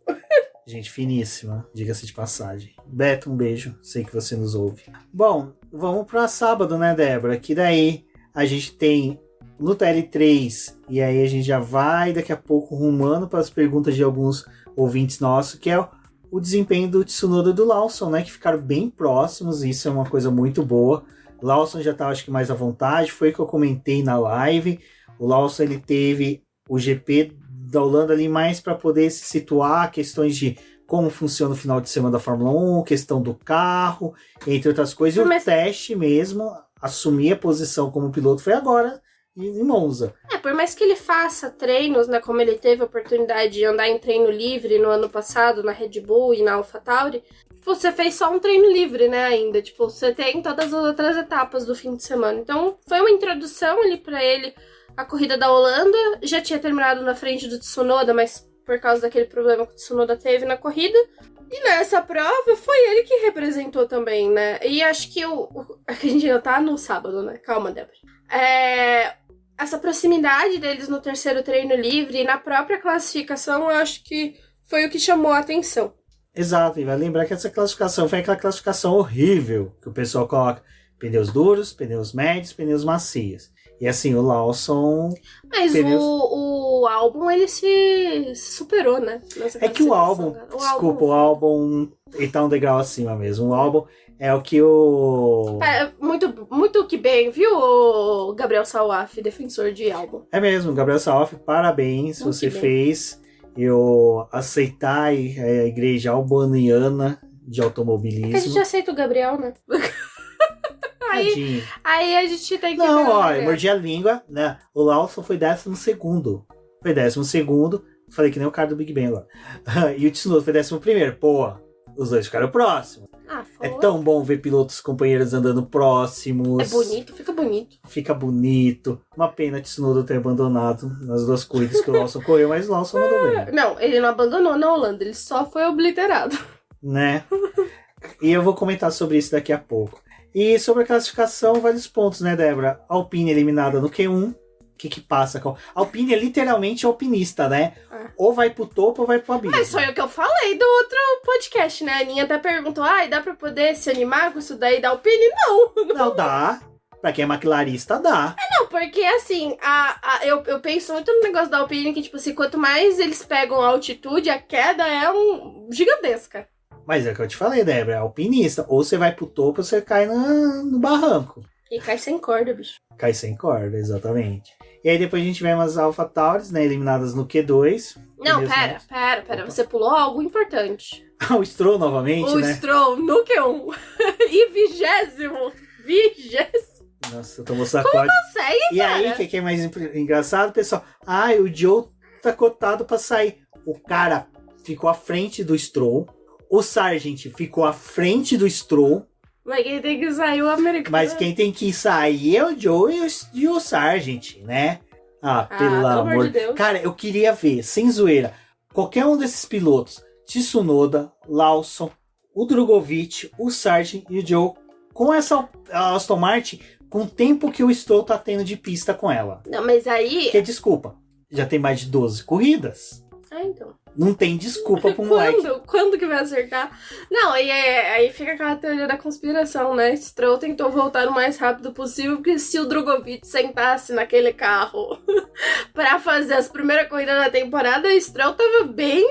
Gente finíssima, diga-se de passagem. Beto, um beijo, sei que você nos ouve. Bom, vamos para sábado, né, Débora? Que daí a gente tem no TL3, e aí a gente já vai daqui a pouco rumando para as perguntas de alguns ouvintes nossos, que é o desempenho do Tsunoda e do Lawson, né, que ficaram bem próximos, e isso é uma coisa muito boa. Lawson já tá, acho que mais à vontade, foi o que eu comentei na live. O Lawson, ele teve o GP da Holanda ali mais para poder se situar, questões de como funciona o final de semana da Fórmula 1, questão do carro, entre outras coisas. E o teste mesmo, assumir a posição como piloto, foi agora em Monza. Por mais que ele faça treinos, né, como ele teve a oportunidade de andar em treino livre no ano passado na Red Bull e na AlphaTauri, você fez só um treino livre, né, ainda. Tipo, você tem todas as outras etapas do fim de semana. Então, foi uma introdução ali pra ele. A corrida da Holanda já tinha terminado na frente do Tsunoda, mas por causa daquele problema que o Tsunoda teve na corrida. E nessa prova, foi ele que representou também, né? E acho que a gente ainda tá no sábado, né? Calma, Débora. Essa proximidade deles no terceiro treino livre e na própria classificação, eu acho que foi o que chamou a atenção. Exato, e vai lembrar que essa classificação foi aquela classificação horrível que o pessoal coloca pneus duros, pneus médios, pneus macios. E assim, o Lawson... Mas o Albon, ele se superou, né? É que o Albon, o Albon, ele tá um degrau acima mesmo. O Albon é o que o... muito que bem, viu, o Gabriel Sawaf, defensor de Albon? É mesmo, Gabriel Sawaf, parabéns, muito você fez eu aceitar a igreja albaniana de automobilismo. A gente aceita o Gabriel, né? Aí a gente tem que... Não, ó, eu mordi a língua, né? O Lawson foi 12º. Foi 12º. Falei que nem o cara do Big Bang agora. E o Tsunoda foi 11º. Pô, os dois ficaram próximos. É tão bom ver pilotos companheiros andando próximos. É bonito, fica bonito. Fica bonito. Uma pena Tsunoda ter abandonado nas duas corridas que o Lawson correu, mas o Lawson mandou bem. Não, ele não abandonou na Holanda, ele só foi obliterado. Né? E eu vou comentar sobre isso daqui a pouco. E sobre a classificação, vários pontos, né, Débora? Alpine eliminada no Q1. O que passa com... Alpine é literalmente alpinista, né? Ou vai pro topo ou vai pro abismo. Mas foi o que eu falei do outro podcast, né? A Aninha até perguntou, dá pra poder se animar com isso daí da Alpine? Não dá. Pra quem é maquilarista, dá. Não, porque assim, eu penso muito no negócio da Alpine, que tipo assim, quanto mais eles pegam a altitude, a queda é gigantesca. Mas é o que eu te falei, Débora, é alpinista. Ou você vai pro topo ou você cai no barranco. E cai sem corda, bicho. Cai sem corda, exatamente. E aí depois a gente vê umas AlphaTauri, né, eliminadas no Q2. Não, pera. Você pulou algo importante. O Stroll novamente, o né? Stroll no Q1. E 20º. Nossa, eu tomou sacode. Consegue, e cara? aí, o que é mais engraçado, pessoal? O Joe tá cotado pra sair. O cara ficou à frente do Stroll. O Sargent ficou à frente do Stroll. Mas quem tem que sair é o americano. Mas quem tem que sair é o Joe e o Sargent, né? Pelo amor de Deus. Cara, eu queria ver, sem zoeira, qualquer um desses pilotos, Tsunoda, Lawson, o Drogovic, o Sargent e o Joe, com essa Aston Martin, com o tempo que o Stroll tá tendo de pista com ela. Não, mas aí... Porque, desculpa, já tem mais de 12 corridas. Então. Não tem desculpa pro moleque. Quando que vai acertar? Não, e aí fica aquela teoria da conspiração, né? Stroll tentou voltar o mais rápido possível, porque se o Drogovic sentasse naquele carro pra fazer as primeiras corridas da temporada, o Stroll tava bem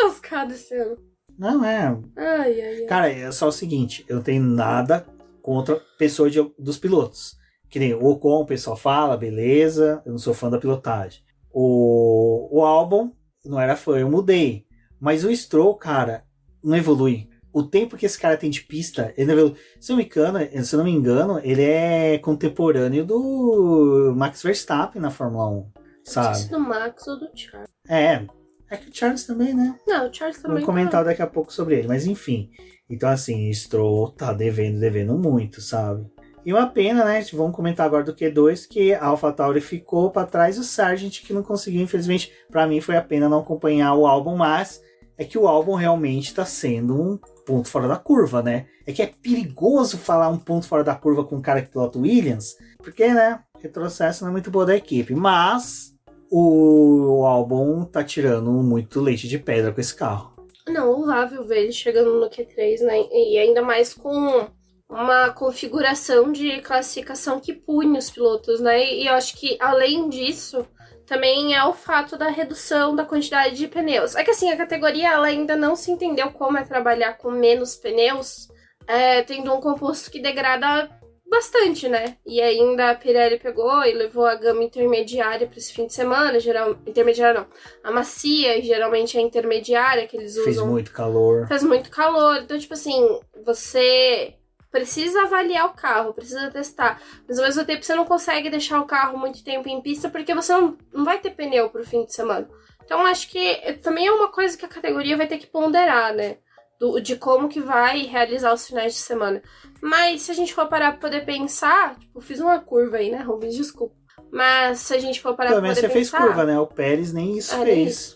lascado esse ano. Não, é... Ai. Cara, é só o seguinte, eu não tenho nada contra pessoas dos pilotos. Que nem o Ocon, o pessoal fala, beleza, eu não sou fã da pilotagem. O Albon, não era fã, eu mudei. Mas o Stroll, cara, não evolui. O tempo que esse cara tem de pista, ele não evolui. Se eu não me engano, ele é contemporâneo do Max Verstappen na Fórmula 1, sabe? Do Max ou do Charles. É que o Charles também, né? Não, o Charles também. Vamos comentar daqui a pouco sobre ele, mas enfim. Então, assim, Stroll tá devendo muito, sabe? E uma pena, né? Vamos comentar agora do Q2, que a AlphaTauri ficou para trás do Sargent, que não conseguiu, infelizmente. Para mim foi a pena não acompanhar o Albon, mas é que o Albon realmente tá sendo um ponto fora da curva, né? É que é perigoso falar um ponto fora da curva com um cara que pilota Williams, porque, né? Retrocesso não é muito boa da equipe, mas o Albon tá tirando muito leite de pedra com esse carro. Não, louvável ver ele chegando no Q3, né? E ainda mais com uma configuração de classificação que pune os pilotos, né? E eu acho que, além disso, também é o fato da redução da quantidade de pneus. É que, assim, a categoria ela ainda não se entendeu como é trabalhar com menos pneus, tendo um composto que degrada bastante, né? E ainda a Pirelli pegou e levou a gama intermediária para esse fim de semana. Intermediária não. A macia, geralmente é a intermediária que eles usam. Fez muito calor. Faz muito calor. Então, tipo assim, você precisa avaliar o carro, precisa testar. Mas ao mesmo tempo você não consegue deixar o carro muito tempo em pista porque você não vai ter pneu pro fim de semana. Então acho que também é uma coisa que a categoria vai ter que ponderar, né? De como que vai realizar os finais de semana. Mas se a gente for parar pra poder pensar, tipo, fiz uma curva aí, né, Rubens? Desculpa. Mas se a gente for parar pra poder pensar... Pelo menos você fez curva, né? O Pérez nem isso fez.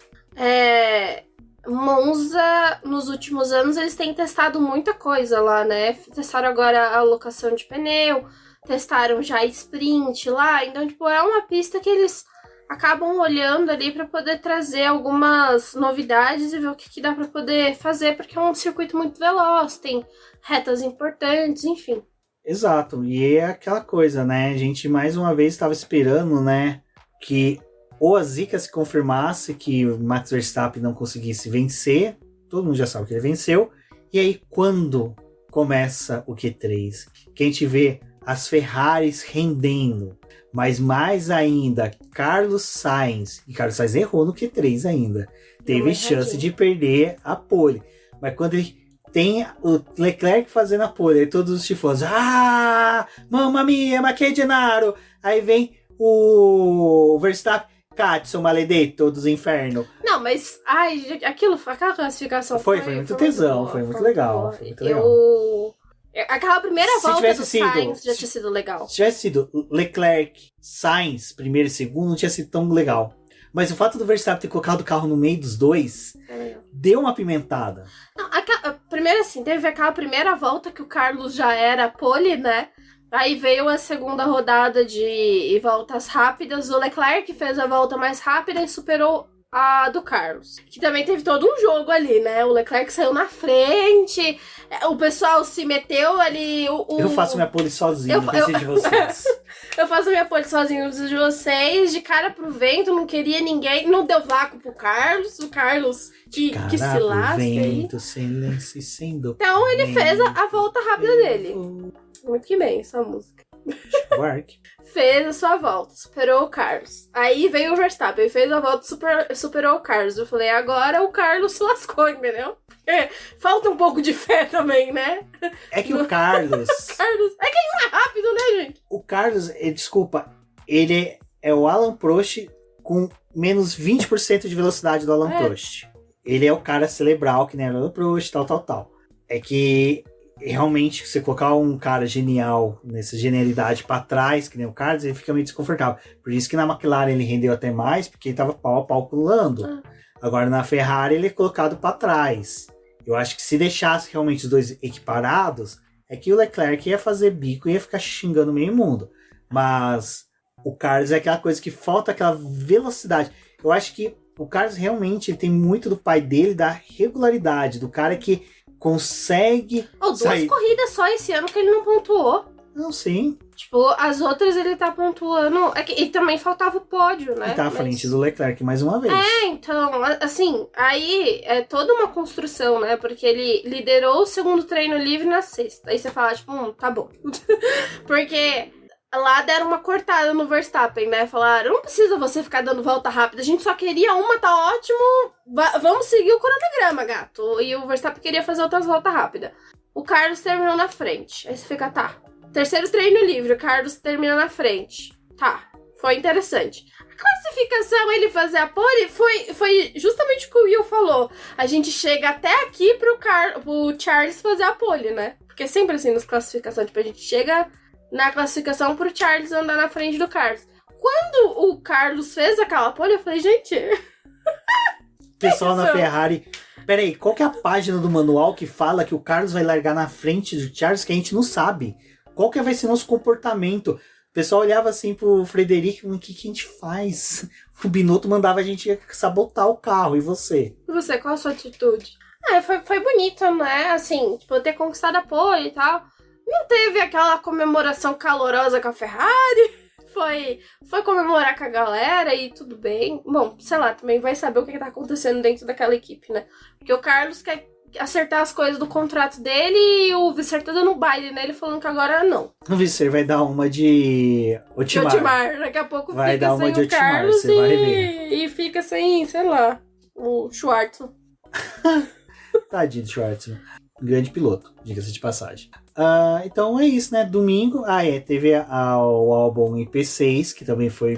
Monza, nos últimos anos, eles têm testado muita coisa lá, né? Testaram agora a alocação de pneu, testaram já sprint lá. Então, tipo, é uma pista que eles acabam olhando ali para poder trazer algumas novidades e ver o que dá para poder fazer, porque é um circuito muito veloz, tem retas importantes, enfim. Exato, e é aquela coisa, né? A gente mais uma vez estava esperando, né, que ou a zica se confirmasse que o Max Verstappen não conseguisse vencer, todo mundo já sabe que ele venceu, e aí quando começa o Q3, que a gente vê as Ferraris rendendo, mas mais ainda, Carlos Sainz errou no Q3 ainda, teve chance de perder a pole, mas quando ele tem o Leclerc fazendo a pole, aí todos os tifosos, mamma mia, ma che Gennaro, aí vem o Verstappen, Cazzo, maledetto dos infernos. Não, mas aquela classificação foi muito tesão, foi muito legal. Foi muito legal. Aquela primeira volta do Sainz já tinha sido legal. Se tivesse sido Leclerc, Sainz, primeiro e segundo, não tinha sido tão legal. Mas o fato do Verstappen ter colocado o carro no meio dos dois deu uma pimentada. Não, primeiro assim, teve aquela primeira volta que o Carlos já era pole, né? Aí veio a segunda rodada de voltas rápidas. O Leclerc fez a volta mais rápida e superou a do Carlos. Que também teve todo um jogo ali, né? O Leclerc saiu na frente, o pessoal se meteu ali. Eu faço minha pole sozinho, não preciso de vocês. Eu faço minha pole sozinho, não preciso de vocês. De cara pro vento, não queria ninguém. Não deu vácuo pro Carlos. O Carlos que se lasque aí. Silêncio, sem dor. Então ele fez a volta rápida dele. Muito que bem, essa música. Chico Buarque. Fez a sua volta, superou o Carlos. Aí veio o Verstappen, fez a volta, superou o Carlos. Eu falei, agora o Carlos se lascou, entendeu? Porque falta um pouco de fé também, né? É que o Carlos... É que ele não é rápido, né, gente? O Carlos, desculpa, ele é o Alan Prost com menos 20% de velocidade do Alan Prost. Ele é o cara cerebral, que nem o Alan Prost, tal. É que... realmente, você colocar um cara genial nessa genialidade pra trás, que nem o Carlos, ele fica meio desconfortável. Por isso que na McLaren ele rendeu até mais, porque ele tava pau a pau com o Lando. Agora na Ferrari ele é colocado pra trás. Eu acho que se deixasse realmente os dois equiparados, é que o Leclerc ia fazer bico e ia ficar xingando meio mundo. Mas o Carlos é aquela coisa que falta aquela velocidade. Eu acho que o Carlos realmente ele tem muito do pai dele, da regularidade, do cara que consegue duas sair. corridas só esse ano que ele não pontuou. Não, sim. Tipo, as outras ele tá pontuando. E também faltava o pódio, né? E tá à frente do Leclerc mais uma vez. Então, assim, aí é toda uma construção, né? Porque ele liderou o segundo treino livre na sexta. Aí você fala, tipo, tá bom. Porque lá deram uma cortada no Verstappen, né? Falaram, não precisa você ficar dando volta rápida, a gente só queria uma, tá ótimo, vamos seguir o cronograma, gato. E o Verstappen queria fazer outras voltas rápidas. O Carlos terminou na frente. Aí você fica, tá. Terceiro treino livre, o Carlos termina na frente. Tá, foi interessante. A classificação, ele fazer a pole, foi justamente o que o Will falou. A gente chega até aqui pro Charles fazer a pole, né? Porque sempre assim nas classificações, tipo, a gente chega na classificação pro Charles andar na frente do Carlos. Quando o Carlos fez aquela pole, eu falei, gente... Pessoal na Ferrari... Peraí, qual que é a página do manual que fala que o Carlos vai largar na frente do Charles que a gente não sabe? Qual que vai ser nosso comportamento? O pessoal olhava assim pro Frederico, o que a gente faz? O Binotto mandava a gente sabotar o carro, e você? E você, qual a sua atitude? Foi bonito, né? Assim, tipo, ter conquistado a pole e tal. Não teve aquela comemoração calorosa com a Ferrari. Foi comemorar com a galera e tudo bem. Bom, sei lá, também vai saber o que tá acontecendo dentro daquela equipe, né? Porque o Carlos quer acertar as coisas do contrato dele e o Visser tá dando baile nele, falando que agora não. O Visser vai dar uma de Otmar. Daqui a pouco vai fica dar uma sem de o Otmar, Carlos você vai ver. E fica sem, sei lá, o Schwartzman. Tadinho do Schwartzman. Grande piloto, diga-se de passagem. Então é isso, né? Domingo, teve o álbum IP6, que também foi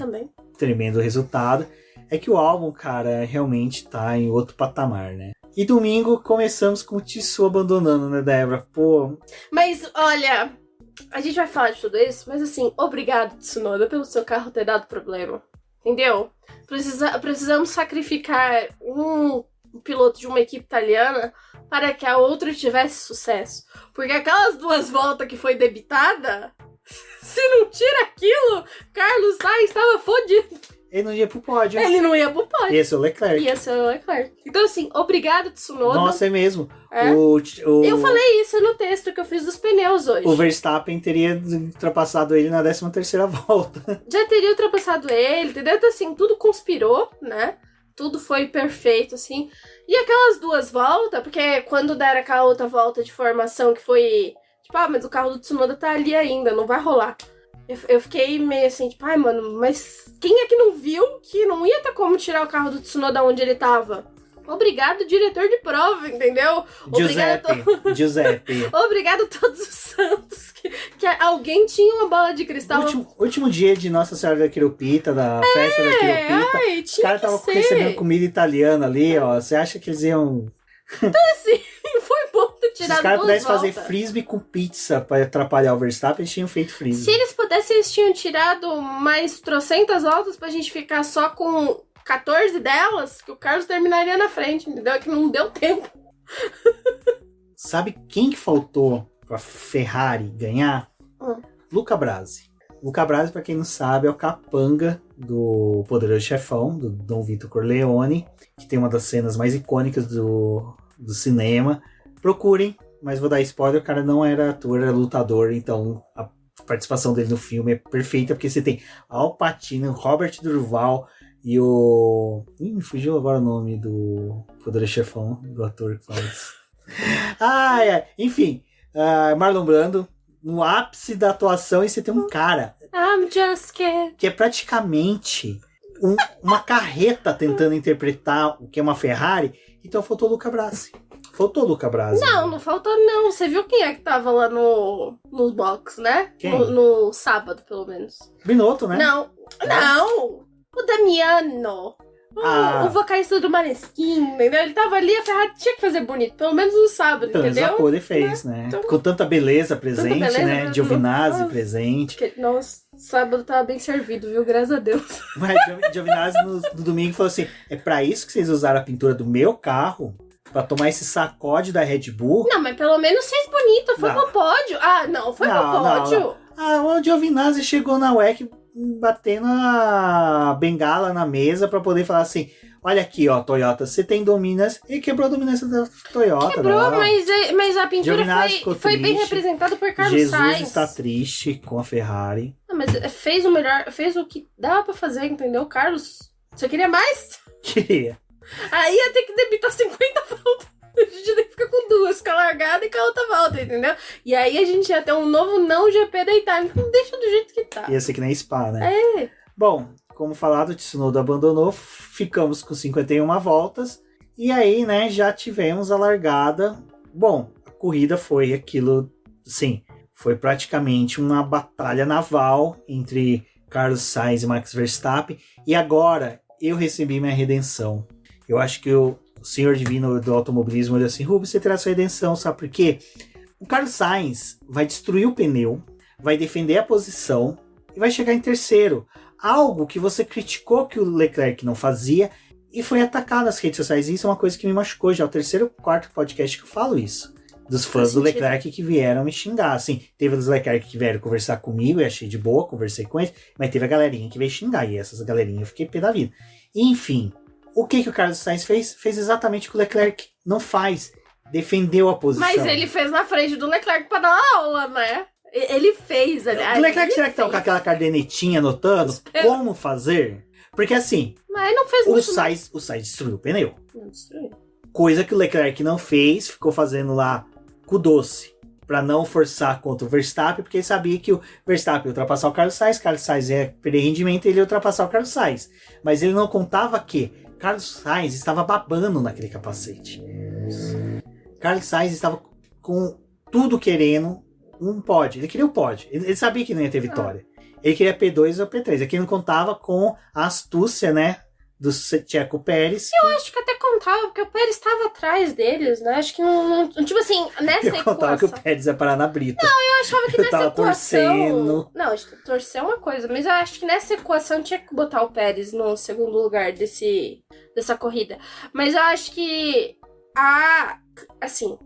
tremendo resultado. É que o álbum, cara, realmente tá em outro patamar, né? E domingo começamos com o Tissot abandonando, né, Débora? Pô. Mas, olha, a gente vai falar de tudo isso, mas assim, obrigado, Tsunoda, pelo seu carro ter dado problema. Entendeu? Precisamos sacrificar um piloto de uma equipe italiana para que a outra tivesse sucesso. Porque aquelas 2 voltas que foi debitada, se não tira aquilo, Carlos Sainz estava fodido. Ele não ia pro pódio. Ele não ia pro pódio. Ia ser o Leclerc. Então, assim, obrigado, Tsunoda. Nossa, é mesmo. Eu falei isso no texto que eu fiz dos pneus hoje. O Verstappen teria ultrapassado ele na 13ª volta. Já teria ultrapassado ele, entendeu? Então, assim, tudo conspirou, né? Tudo foi perfeito, assim. E aquelas 2 voltas, porque quando der aquela outra volta de formação que foi... Tipo, mas o carro do Tsunoda tá ali ainda, não vai rolar. Eu fiquei meio assim, tipo, mano, mas quem é que não viu que não ia ter como tirar o carro do Tsunoda onde ele tava? Obrigado, diretor de prova, entendeu? Giuseppe. Obrigado a todos os santos que alguém tinha uma bola de cristal. Último dia de Nossa Senhora da Quiropita, da festa da Quiropita. Os caras estavam recebendo comida italiana ali, ó. Você acha que eles iam... Então, assim, foi bom ter tirado 2 voltas. Se os caras pudessem fazer frisbee com pizza pra atrapalhar o Verstappen, eles tinham feito frisbee. Se eles pudessem, eles tinham tirado mais 300 voltas pra gente ficar só com 14 delas, que o Carlos terminaria na frente, entendeu? É que não deu tempo. Sabe quem que faltou pra Ferrari ganhar? Luca Brasi. Luca Brasi, pra quem não sabe, é o capanga do Poderoso Chefão, do Dom Vito Corleone, que tem uma das cenas mais icônicas do cinema. Procurem, mas vou dar spoiler, o cara não era ator, era lutador, então a participação dele no filme é perfeita, porque você tem Al Pacino, Robert Durval e o... me fugiu agora o nome do Poderoso Chefão, do ator que faz. Enfim, Marlon Brando. no ápice da atuação e você tem um cara I'm just scared. que é praticamente uma carreta tentando interpretar o que é uma Ferrari. Então faltou o Luca Brasi. Não faltou não. Você viu quem é que tava lá nos box, né? Quem? No sábado, pelo menos. Binotto, né? Não. O Damiano. O vocalista do Maneskin, entendeu? Ele tava ali, a Ferrari tinha que fazer bonito. Pelo menos no sábado, Pelo menos entendeu? a pole fez, né? Então, com tanta beleza presente, né? Giovinazzi presente. Nossa, sábado tava bem servido, viu? Graças a Deus. Mas Giovinazzi no domingo falou assim, é pra isso que vocês usaram a pintura do meu carro? Pra tomar esse sacode da Red Bull? Não, mas pelo menos fez bonito. Foi pro pódio. Ah, não. Foi pro pódio. O Giovinazzi chegou na WEC batendo a bengala na mesa pra poder falar assim, olha aqui, ó, Toyota, você tem dominância. E quebrou a dominância da Toyota. Quebrou, mas a pintura foi bem representada por Carlos Sainz. Jesus está triste com a Ferrari. Não, mas fez o melhor, fez o que dava pra fazer, entendeu? Carlos, você queria mais? Queria. Aí ia ter que debitar 50 voltas. A gente tem que ficar com duas, com a largada e com a outra volta, entendeu? E aí a gente ia ter um novo não GP da Itália. Então deixa do jeito que tá. Ia ser que nem Spa, né? É. Bom, como falado, o Tsunoda abandonou, ficamos com 51 voltas. E aí, né, já tivemos a largada. Bom, a corrida foi aquilo, sim, foi praticamente uma batalha naval entre Carlos Sainz e Max Verstappen. E agora eu recebi minha redenção. Eu acho que o senhor divino do automobilismo olhou assim, Rubens, você terá sua redenção, sabe por quê? O Carlos Sainz vai destruir o pneu, vai defender a posição e vai chegar em terceiro. Algo que você criticou que o Leclerc não fazia e foi atacado nas redes sociais. Isso é uma coisa que me machucou já. É o terceiro, quarto podcast que eu falo isso. Dos fãs do Leclerc que vieram me xingar. Assim, teve os Leclerc que vieram conversar comigo e achei de boa, conversei com eles, mas teve a galerinha que veio xingar. E essas galerinhas eu fiquei pé da vida. Enfim, o que o Carlos Sainz fez? Fez exatamente o que o Leclerc não faz. Defendeu a posição. Mas ele fez na frente do Leclerc pra dar uma aula, né? Ele fez, aliás. O Leclerc será que tá com aquela cadernetinha anotando como fazer? Porque assim, mas não fez o Sainz destruiu o pneu. Não destruiu. Coisa que o Leclerc não fez, ficou fazendo lá com o doce. Pra não forçar contra o Verstappen, porque ele sabia que o Verstappen ia ultrapassar o Carlos Sainz ia perder rendimento e ele ia ultrapassar o Carlos Sainz. Mas ele não contava que Carlos Sainz estava babando naquele capacete. Carlos Sainz estava com tudo querendo um pódio. Ele queria o pódio. Ele sabia que não ia ter vitória. Ele queria P2 ou P3. Aqui não contava com a astúcia, né, do Checo Pérez. Eu acho que até contava, porque o Pérez estava atrás deles, né? Acho que não tipo assim, nessa equação... Eu contava que o Pérez ia parar na brita. Não, eu achava que nessa equação... torcendo. Não, torcer é uma coisa, mas eu acho que nessa equação tinha que botar o Pérez no segundo lugar dessa corrida. Mas eu acho que assim,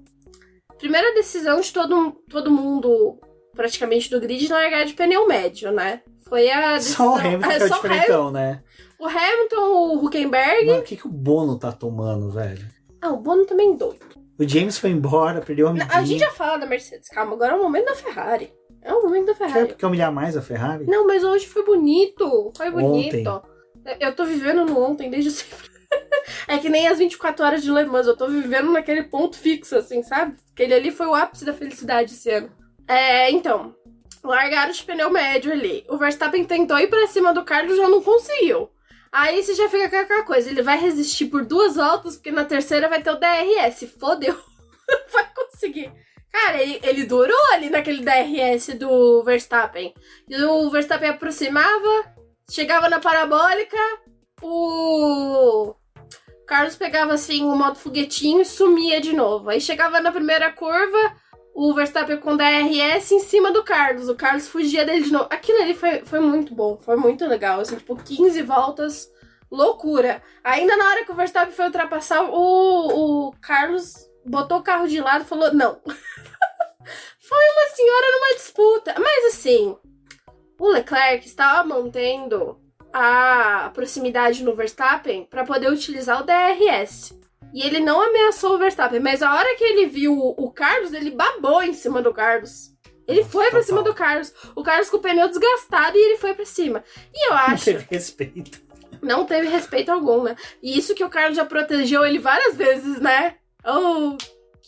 primeira decisão de todo mundo, praticamente do grid, largar de pneu médio, né? Foi a decisão... Só o Hamilton que é o diferentão, né? O Hamilton, o Hülkenberg... Mano, o que o Bono tá tomando, velho? O Bono também doido. O James foi embora, perdeu a amiguinha. A gente já fala da Mercedes, calma, agora é o momento da Ferrari. É o momento da Ferrari. Quer humilhar mais a Ferrari? Não, mas hoje foi bonito. Foi Ontem. bonito. Eu tô vivendo no ontem desde sempre. É que nem as 24 horas de Le Mans, eu tô vivendo naquele ponto fixo, assim, sabe? Aquele ali foi o ápice da felicidade esse ano. Então, largaram de pneu médio ali. O Verstappen tentou ir pra cima do Carlos, já não conseguiu. Aí você já fica com aquela coisa, ele vai resistir por 2 voltas, porque na terceira vai ter o DRS. Fodeu. Vai conseguir. Cara, ele durou ali naquele DRS do Verstappen. E o Verstappen aproximava, chegava na parabólica, o Carlos pegava assim o modo foguetinho e sumia de novo. Aí chegava na primeira curva, o Verstappen com DRS em cima do Carlos. O Carlos fugia dele de novo. Aquilo ali foi muito bom, foi muito legal. Assim, tipo, 15 voltas, loucura. Ainda na hora que o Verstappen foi ultrapassar, o Carlos botou o carro de lado e falou, não. Foi uma senhora numa disputa. Mas assim, o Leclerc estava mantendo a proximidade no Verstappen para poder utilizar o DRS. E ele não ameaçou o Verstappen, mas a hora que ele viu o Carlos, ele babou em cima do Carlos. Ele foi pra cima do Carlos. O Carlos com o pneu desgastado e ele foi pra cima. E eu acho... Não teve respeito. Não teve respeito algum, né? E isso que o Carlos já protegeu ele várias vezes, né? Oh,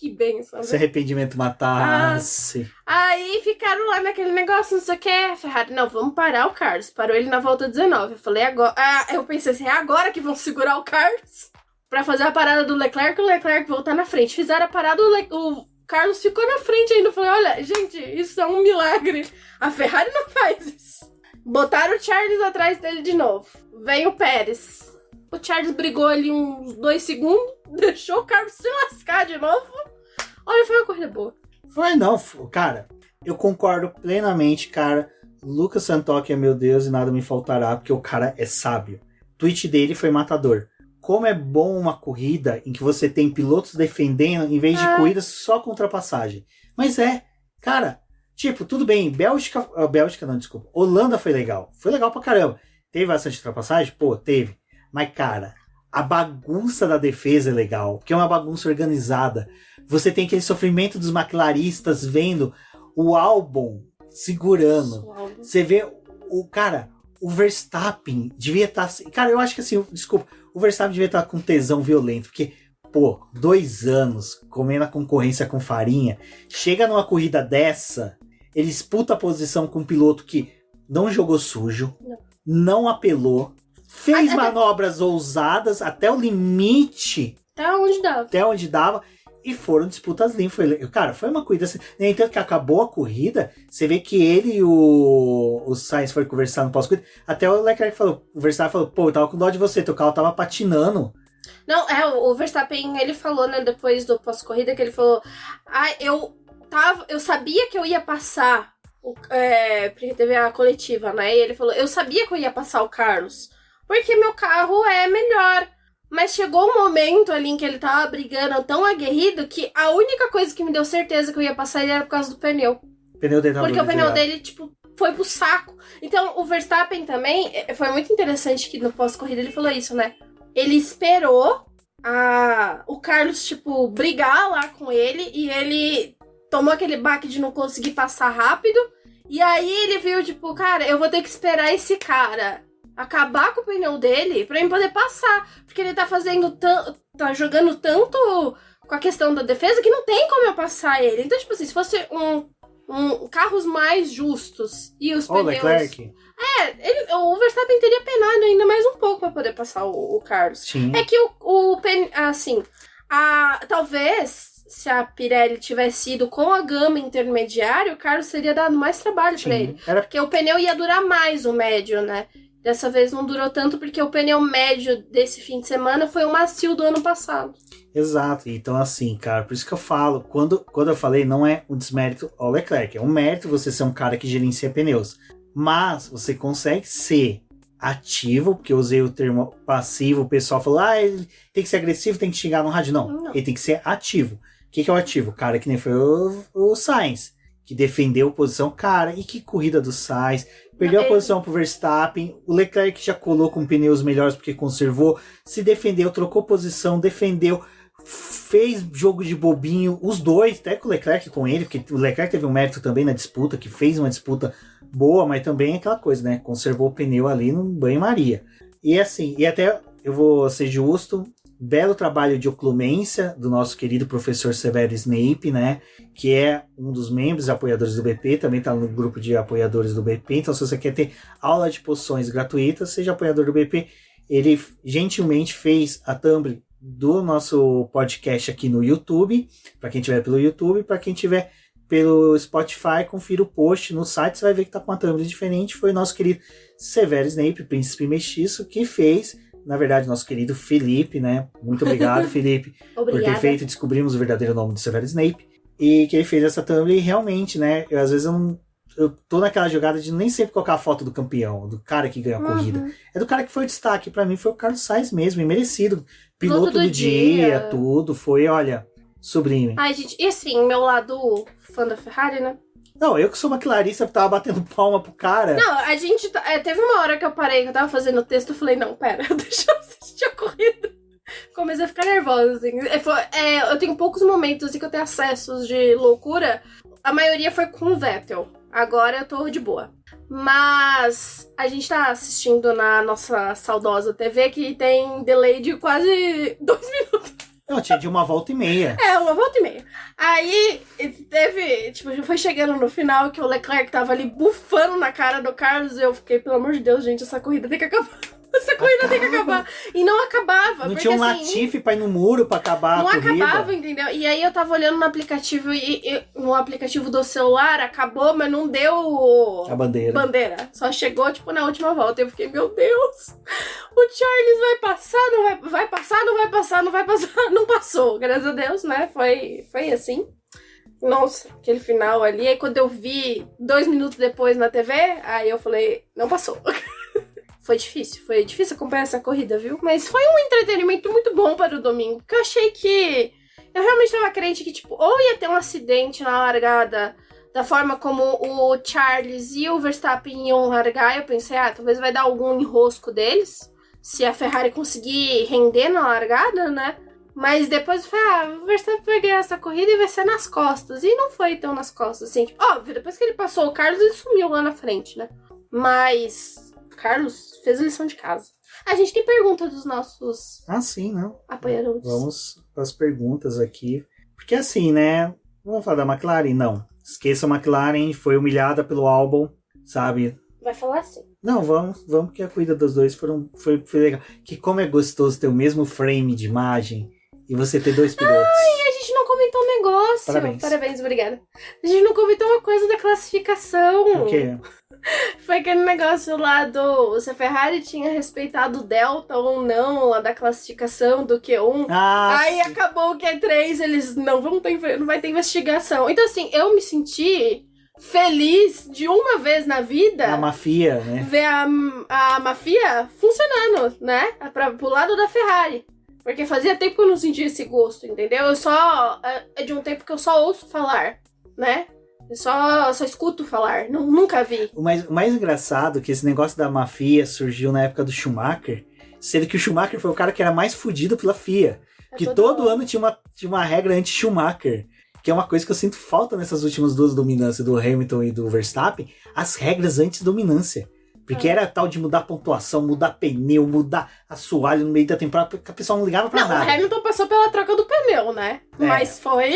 que benção. Se arrependimento matasse. Aí ficaram lá naquele negócio, não sei o que. Ferrari, não, vamos parar o Carlos. Parou ele na volta 19. Eu falei, agora. Eu pensei assim, é agora que vão segurar o Carlos pra fazer a parada do Leclerc e o Leclerc voltar na frente. Fizeram a parada, o Carlos ficou na frente ainda. Eu falei, olha, gente, isso é um milagre. A Ferrari não faz isso. Botaram o Charles atrás dele de novo. Vem o Pérez. O Charles brigou ali uns 2 segundos, deixou o Carlos se lascar de novo. Olha, foi uma corrida boa. Foi não, cara. Eu concordo plenamente, cara. Lucas Santoki é meu Deus e nada me faltará, porque o cara é sábio. O tweet dele foi matador. Como é bom uma corrida em que você tem pilotos defendendo em vez de corridas só com ultrapassagem. Mas cara, tipo, tudo bem, Bélgica não, desculpa. Holanda foi legal. Foi legal pra caramba. Teve bastante ultrapassagem? Pô, teve. Mas, cara, a bagunça da defesa é legal, porque é uma bagunça organizada. Você tem aquele sofrimento dos McLaristas vendo o Albon segurando. Você vê o Verstappen devia estar... Cara, eu acho que assim, desculpa, o Verstappen devia estar com tesão violento, porque, 2 anos comendo a concorrência com farinha, chega numa corrida dessa, ele disputa a posição com um piloto que não jogou sujo, não apelou, fez manobras ousadas até o limite. Até onde dava. E foram disputas limpas. Cara, foi uma corrida assim. No entanto que acabou a corrida, você vê que ele e o Sainz foram conversar no pós-corrida. Até o Leclerc falou, o Verstappen falou, eu tava com dó de você, teu carro tava patinando. Não, o Verstappen, ele falou, né, depois do pós-corrida, que ele falou, eu sabia que eu ia passar, porque teve a coletiva, né, e ele falou, eu sabia que eu ia passar o Carlos, porque meu carro é melhor. Mas chegou um momento ali em que ele tava brigando tão aguerrido que a única coisa que me deu certeza que eu ia passar ele era por causa do pneu. Porque o pneu dele, tipo, foi pro saco. Então, o Verstappen também, foi muito interessante que no pós-corrida ele falou isso, né? Ele esperou o Carlos, tipo, brigar lá com ele e ele tomou aquele baque de não conseguir passar rápido. E aí ele viu, tipo, cara, eu vou ter que esperar esse cara acabar com o pneu dele pra eu poder passar. Porque ele tá fazendo tá jogando tanto com a questão da defesa que não tem como eu passar ele. Então, tipo assim, se fosse carros mais justos e os pneus... Leclerc. O Verstappen teria penado ainda mais um pouco pra poder passar o Carlos. Sim. É que talvez se a Pirelli tivesse ido com a gama intermediária, o Carlos teria dado mais trabalho pra ele. Porque o pneu ia durar mais, o médio, né? Dessa vez não durou tanto porque o pneu médio desse fim de semana foi o macio do ano passado. Exato. Então assim, cara, por isso que eu falo, quando eu falei, não é um desmérito ao Leclerc, é um mérito você ser um cara que gerencia pneus. Mas você consegue ser ativo, porque eu usei o termo passivo, o pessoal falou, ele tem que ser agressivo, tem que xingar no rádio. Não. Ele tem que ser ativo. O que é o ativo? O cara que nem foi o Sainz, que defendeu posição, cara, e que corrida do Sainz. Perdeu a posição pro Verstappen, o Leclerc já colou com pneus melhores porque conservou, se defendeu, trocou posição, defendeu, fez jogo de bobinho, os dois, até com o Leclerc com ele, porque o Leclerc teve um mérito também na disputa, que fez uma disputa boa, mas também aquela coisa, né, conservou o pneu ali no banho-maria. E assim, e até eu vou ser justo, belo trabalho de oclumência do nosso querido professor Severo Snape, né? Que é um dos membros e apoiadores do BP, também está no grupo de apoiadores do BP. Então, se você quer ter aula de poções gratuitas, seja apoiador do BP. Ele gentilmente fez a thumb do nosso podcast aqui no YouTube, para quem tiver pelo YouTube, para quem tiver pelo Spotify, confira o post no site, você vai ver que tá com uma thumb diferente. Foi o nosso querido Severo Snape, príncipe mestiço, que fez. Na verdade, nosso querido Felipe, né? Muito obrigado, Felipe, por ter feito. Descobrimos o verdadeiro nome de Severo Snape. E que ele fez essa thumb e realmente, né? Às vezes eu tô naquela jogada de nem sempre colocar a foto do campeão, do cara que ganhou a corrida. É do cara que foi o destaque. Pra mim foi o Carlos Sainz mesmo, e merecido. Piloto do dia, tudo. Foi, olha, sublime. Ai, gente, e assim, meu lado fã da Ferrari, né? Não, eu que sou uma clarista, tava batendo palma pro cara. Não, a gente... teve uma hora que eu parei, que eu tava fazendo o texto, eu falei, não, pera, deixa eu assistir a corrida. Comecei a ficar nervosa, assim. Eu tenho poucos momentos assim, que eu tenho acessos de loucura. A maioria foi com o Vettel. Agora eu tô de boa. Mas a gente tá assistindo na nossa saudosa TV, que tem delay de quase 2 minutos. Não, tinha de 1 volta e meia. 1 volta e meia. Aí teve, tipo, foi chegando no final que o Leclerc tava ali bufando na cara do Carlos e eu fiquei, pelo amor de Deus, gente, essa corrida tem que acabar. Essa corrida tem que acabar. E não acabava. Não porque, tinha um assim, Latifi pra ir no muro pra acabar a corrida. Não acabava, entendeu? E aí eu tava olhando no aplicativo e no aplicativo do celular acabou, mas não deu A bandeira. Só chegou, tipo, na última volta. Eu fiquei, meu Deus, o Charles vai passar, não vai passar, não vai passar, não vai passar. Não passou, graças a Deus, né? Foi assim. Nossa, aquele final ali. Aí quando eu vi 2 minutos depois na TV, aí eu falei, não passou. Foi difícil acompanhar essa corrida, viu? Mas foi um entretenimento muito bom para o domingo, porque eu achei que... Eu realmente tava crente que, tipo, ou ia ter um acidente na largada, da forma como o Charles e o Verstappen iam largar. Eu pensei, talvez vai dar algum enrosco deles, se a Ferrari conseguir render na largada, né? Mas depois eu falei, o Verstappen vai ganhar essa corrida e vai ser nas costas. E não foi tão nas costas, assim. Tipo, óbvio, depois que ele passou o Carlos, ele sumiu lá na frente, né? Mas... Carlos fez a lição de casa. A gente tem pergunta dos nossos sim, não. apoiadores. Vamos para as perguntas aqui. Porque assim, né? Vamos falar da McLaren? Não. Esqueça a McLaren, foi humilhada pelo Albon, sabe? Vai falar assim. Não, vamos que a corrida dos dois foi legal. Que como é gostoso ter o mesmo frame de imagem e você ter 2 pilotos. Ai, a gente não comentou um negócio. Parabéns, obrigada. A gente não comentou uma coisa da classificação. O quê? Foi aquele negócio lá se a Ferrari tinha respeitado o Delta ou não, lá da classificação do Q1. Aí sim. acabou o Q3, eles não vai ter investigação. Então, assim, eu me senti feliz de uma vez na vida. A máfia, né? Ver a máfia funcionando, né? Pro lado da Ferrari. Porque fazia tempo que eu não sentia esse gosto, entendeu? É de um tempo que eu só ouço falar, né? Eu só escuto falar, nunca vi. O mais engraçado é que esse negócio da máfia surgiu na época do Schumacher, sendo que o Schumacher foi o cara que era mais fudido pela FIA. Que todo ano tinha uma regra anti-Schumacher, que é uma coisa que eu sinto falta nessas últimas 2 dominâncias, do Hamilton e do Verstappen, as regras anti-dominância. Porque era tal de mudar pontuação, mudar pneu, mudar assoalho no meio da temporada, porque a pessoa não ligava pra nada. O Hamilton passou pela troca do pneu, né? Mas foi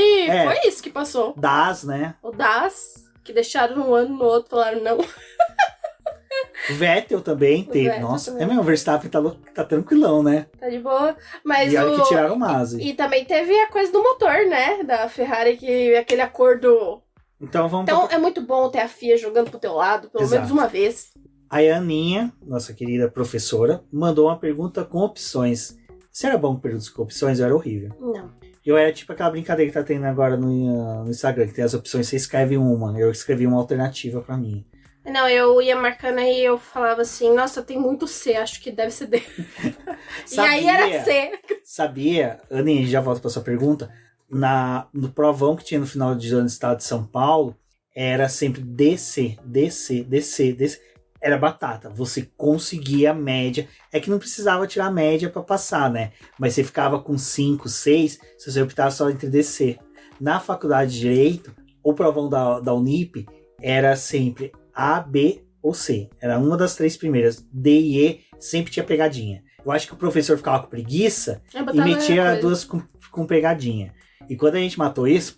isso que passou. Das, né? O Das, que deixaram um ano no outro, falaram não. O Vettel também teve. Nossa, também. É mesmo, o Verstappen tá tranquilão, né? Tá de boa. Mas e olha que tiraram o Masi. E também teve a coisa do motor, né? Da Ferrari, que aquele acordo... Então é muito bom ter a FIA jogando pro teu lado, pelo menos uma vez. Aí a Aninha, nossa querida professora, mandou uma pergunta com opções. Se era bom perguntas com opções, eu era horrível. Não. Eu era tipo aquela brincadeira que tá tendo agora no Instagram, que tem as opções, você escreve uma. Eu escrevi uma alternativa pra mim. Não, eu ia marcando aí e eu falava assim, nossa, tem muito C, acho que deve ser D. E aí era C. Sabia, Aninha, já volto pra sua pergunta, no provão que tinha no final de ano no estado de São Paulo, era sempre DC. Era batata, você conseguia a média, é que não precisava tirar a média para passar, né? Mas você ficava com 5, 6, se você optasse só entre DC. Na faculdade de Direito, o provão da Unip era sempre A, B ou C. Era uma das 3 primeiras. D e E sempre tinha pegadinha. Eu acho que o professor ficava com preguiça e metia 2 com pegadinha. E quando a gente matou isso,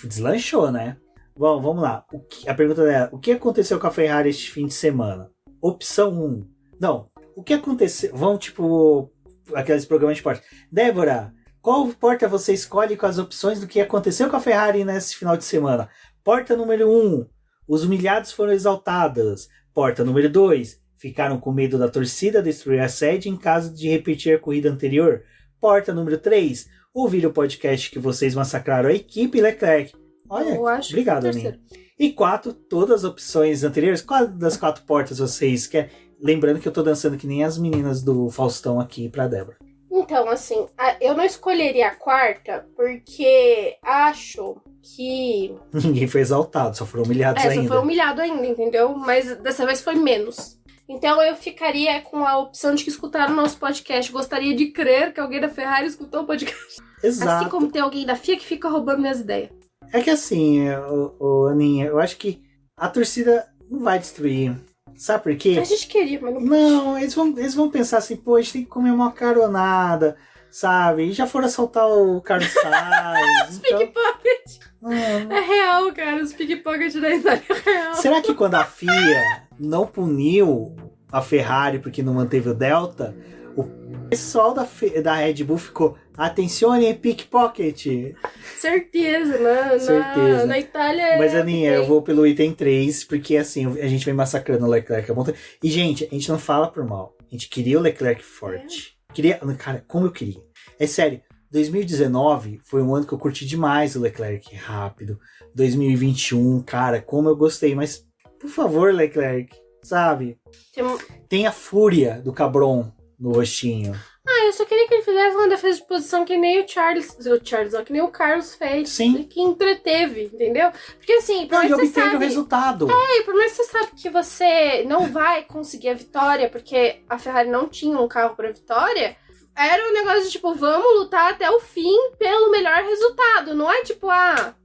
deslanchou, né? Bom, vamos lá. A pergunta é: o que aconteceu com a Ferrari este fim de semana? Opção 1. Não, o que aconteceu? Vão, tipo, aqueles programas de esporte. Débora, qual porta você escolhe com as opções do que aconteceu com a Ferrari nesse final de semana? Porta número 1. Os humilhados foram exaltados. Porta número 2. Ficaram com medo da torcida destruir a sede em caso de repetir a corrida anterior. Porta número 3. Ouvir o podcast que vocês massacraram a equipe Leclerc. Olha, obrigado, Aninha. E 4, todas as opções anteriores. Qual das 4 portas vocês querem? Lembrando que eu tô dançando que nem as meninas do Faustão aqui pra Débora. Então, assim, eu não escolheria a 4 porque acho que... Ninguém foi exaltado, só foram humilhados ainda. Só foi humilhado ainda, entendeu? Mas dessa vez foi menos. Então eu ficaria com a opção de que escutaram o nosso podcast. Gostaria de crer que alguém da Ferrari escutou o podcast. Exato. Assim como tem alguém da FIA que fica roubando minhas ideias. É que assim, Aninha, eu acho que a torcida não vai destruir. Sabe por quê? A gente queria, mas não. Não, eles vão pensar assim, pô, a gente tem que comer uma caronada, sabe? E já foram assaltar o Carlos Sainz. Os então... pickpocket. É real, cara. Os pickpocket da Itália é real. Será que quando a FIA não puniu a Ferrari porque não manteve o Delta, o pessoal da Red Bull ficou, atencione, pickpocket? Certeza, Certeza. Na Itália. Mas, Aninha, eu vou pelo item 3, porque assim, a gente vem massacrando o Leclerc há bom tempo. E, gente, a gente não fala por mal. A gente queria o Leclerc forte. Cara, como eu queria. É sério, 2019 foi um ano que eu curti demais o Leclerc rápido. 2021, cara, como eu gostei. Mas, por favor, Leclerc, sabe? Tem a fúria do Cabron no rostinho. Eu só queria que ele fizesse uma defesa de posição que nem que nem o Carlos fez. Sim. Que entreteve, entendeu? Porque assim, por mais Não, que e você obteve sabe... o resultado. E por mais que você sabe que você não vai conseguir a vitória, porque a Ferrari não tinha um carro pra vitória, era um negócio de tipo, vamos lutar até o fim pelo melhor resultado. Não é tipo,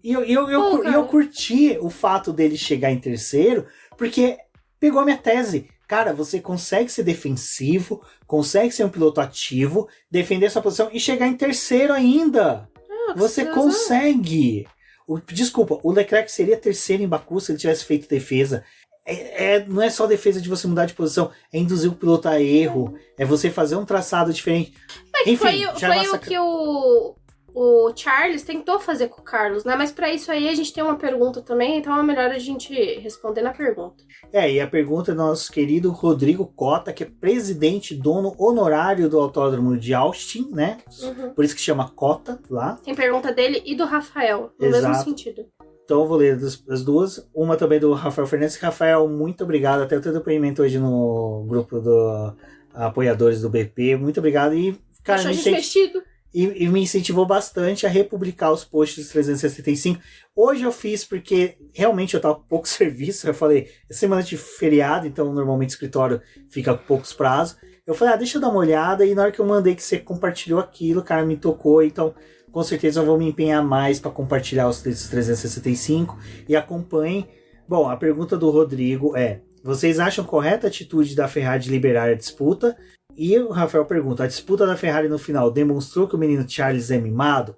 E eu curti o fato dele chegar em terceiro, porque pegou a minha tese. Cara, você consegue ser defensivo, consegue ser um piloto ativo, defender sua posição e chegar em terceiro ainda. Você consegue. Desculpa, o Leclerc seria terceiro em Baku se ele tivesse feito defesa. Não é só defesa de você mudar de posição, é induzir o piloto a erro, é você fazer um traçado diferente. Enfim, foi o que o Charles tentou fazer com o Carlos, né? Mas pra isso aí a gente tem uma pergunta também, então é melhor a gente responder na pergunta. E a pergunta é do nosso querido Rodrigo Cota, que é presidente, dono honorário do Autódromo de Austin, né? Uhum. Por isso que chama Cota lá. Tem pergunta dele e do Rafael, no mesmo sentido. Então eu vou ler as duas. Uma também do Rafael Fernandes. Rafael, muito obrigado. Até o teu depoimento hoje no grupo do apoiadores do BP. Muito obrigado. E, cara, Deixou a gente mexido. E me incentivou bastante a republicar os posts dos 365. Hoje eu fiz porque realmente eu tava com pouco serviço. Eu falei, é semana de feriado, então normalmente o escritório fica com poucos prazos. Eu falei, deixa eu dar uma olhada. E na hora que eu mandei que você compartilhou aquilo, cara, me tocou. Então, com certeza eu vou me empenhar mais para compartilhar os 365 e acompanhem. Bom, a pergunta do Rodrigo é: vocês acham correta a atitude da Ferrari de liberar a disputa? E o Rafael pergunta: a disputa da Ferrari no final demonstrou que o menino Charles é mimado?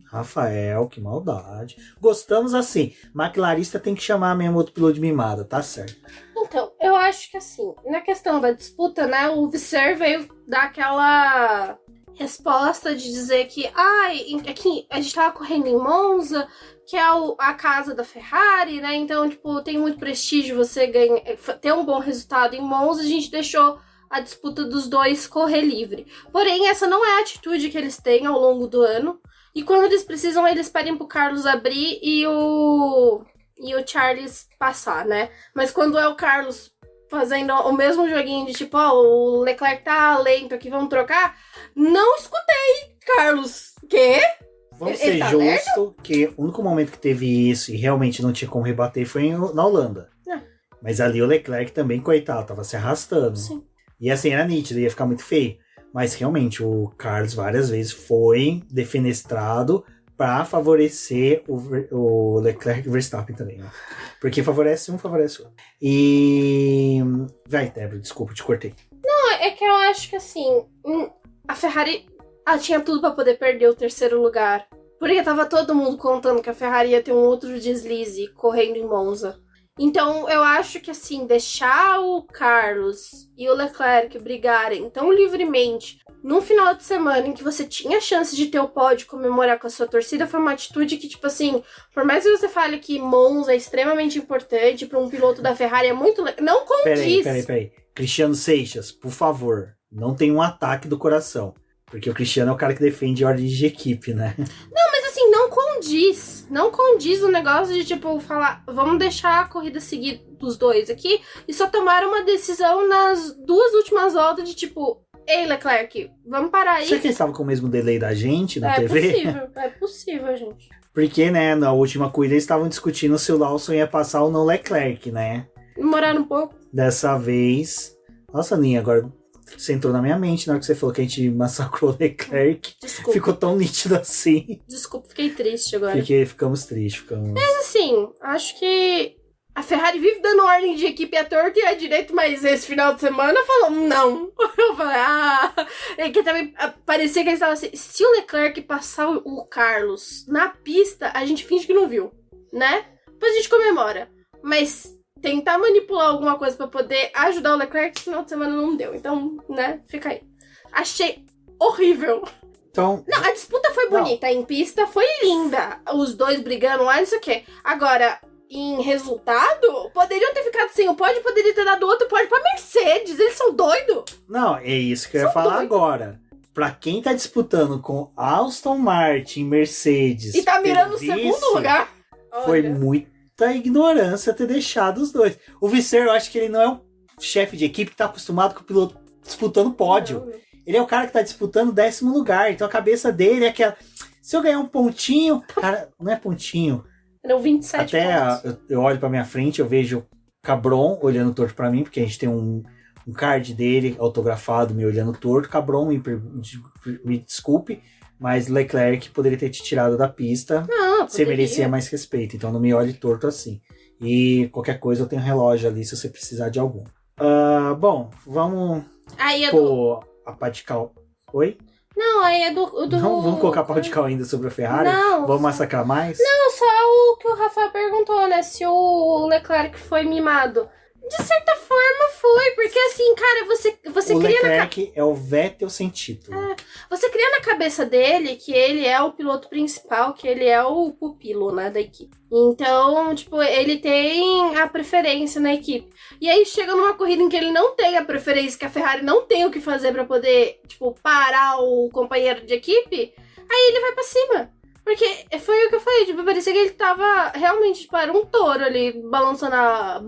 Rafael, que maldade. Gostamos assim. McLarista tem que chamar mesmo outro piloto de mimada, tá certo. Então, eu acho que assim, na questão da disputa, né, o Visser veio dar aquela resposta de dizer que aqui a gente tava correndo em Monza, que é a casa da Ferrari, né? Então, tipo, tem muito prestígio você ter um bom resultado em Monza, a gente deixou a disputa dos dois correr livre. Porém, essa não é a atitude que eles têm ao longo do ano. E quando eles precisam, eles pedem pro Carlos abrir e o Charles passar, né? Mas quando é o Carlos fazendo o mesmo joguinho de tipo, o Leclerc tá lento aqui, vamos trocar. Não escutei, Carlos. Quê? Vamos ser justo que o único momento que teve isso e realmente não tinha como rebater foi na Holanda. Mas ali o Leclerc também, coitado, tava se arrastando. Sim. E assim, era nítido, ia ficar muito feio. Mas realmente, o Carlos várias vezes foi defenestrado para favorecer o Leclerc e Verstappen também, né? Porque favorece um, favorece o outro. E... Vai, Débora, desculpa, te cortei. Não, é que eu acho que assim, a Ferrari tinha tudo para poder perder o terceiro lugar. Porque tava todo mundo contando que a Ferrari ia ter um outro deslize correndo em Monza. Então, eu acho que, assim, deixar o Carlos e o Leclerc brigarem tão livremente num final de semana em que você tinha chance de ter o pódio comemorar com a sua torcida foi uma atitude que, tipo assim, por mais que você fale que Monza é extremamente importante para um piloto da Ferrari, é muito... Não condiz. Peraí. Cristiano Seixas, por favor, não tem um ataque do coração. Porque o Cristiano é o cara que defende ordens de equipe, né? Não, mas assim, não condiz. Não condiz o negócio de, tipo, falar, vamos deixar a corrida seguir dos dois aqui e só tomar uma decisão nas duas últimas voltas de, tipo, ei, Leclerc, vamos parar aí. Será que eles estavam com o mesmo delay da gente na TV? É possível, gente. Porque, né, na última corrida eles estavam discutindo se o Lawson ia passar ou não Leclerc, né? Demoraram um pouco. Dessa vez... Nossa, Ninha, agora... Você entrou na minha mente na hora que você falou que a gente massacrou o Leclerc. Desculpa. Ficou tão nítido assim. Desculpa, fiquei triste agora. Ficamos tristes. Mas assim, acho que A Ferrari vive dando ordem de equipe à torta e à direita, mas esse final de semana falou não. Eu falei, é que também parecia que eles estavam assim, se o Leclerc passar o Carlos na pista, a gente finge que não viu, né? Depois a gente comemora. Mas tentar manipular alguma coisa pra poder ajudar o Leclerc esse final de semana não deu. Então, né, fica aí. Achei horrível. Então... Não, a disputa foi bonita, em pista foi linda. Os dois brigando lá, não sei o quê. Agora... em resultado, poderiam ter ficado sem o pódio, poderia ter dado outro pódio pra Mercedes. Eles são doidos. Não, é isso que eu ia falar agora. Pra quem tá disputando com Aston Martin, Mercedes... e tá mirando o segundo lugar. Foi muita ignorância ter deixado os dois. O Visser, eu acho que ele não é um chefe de equipe que tá acostumado com o piloto disputando pódio. Não. Ele é o cara que tá disputando 10º lugar. Então a cabeça dele é aquela... se eu ganhar um pontinho... Cara, não é pontinho... eram 27 até eu olho pra minha frente, eu vejo Cabron olhando torto pra mim, porque a gente tem um card dele autografado me olhando torto. Cabron, me desculpe, mas Leclerc poderia ter te tirado da pista. Não, você merecia mais respeito, então não me olhe torto assim. E qualquer coisa eu tenho um relógio ali se você precisar de algum. Bom, vamos pôr a pá de cal... Oi? Não, aí é do... Não, vamos colocar pau de cal ainda sobre a Ferrari? Não. Vamos massacrar mais? Não, só o que o Rafael perguntou, né? Se o Leclerc foi mimado. De certa forma foi, porque assim, cara, você o cria Leclerc é o Vettel sem título. Você cria na cabeça dele que ele é o piloto principal, que ele é o pupilo, né, da equipe. Então, tipo, ele tem a preferência na equipe. E aí chega numa corrida em que ele não tem a preferência, que a Ferrari não tem o que fazer pra poder, tipo, parar o companheiro de equipe, aí ele vai pra cima. Porque foi o que eu falei, tipo, parecia que ele tava realmente, tipo, era um touro ali, balançando a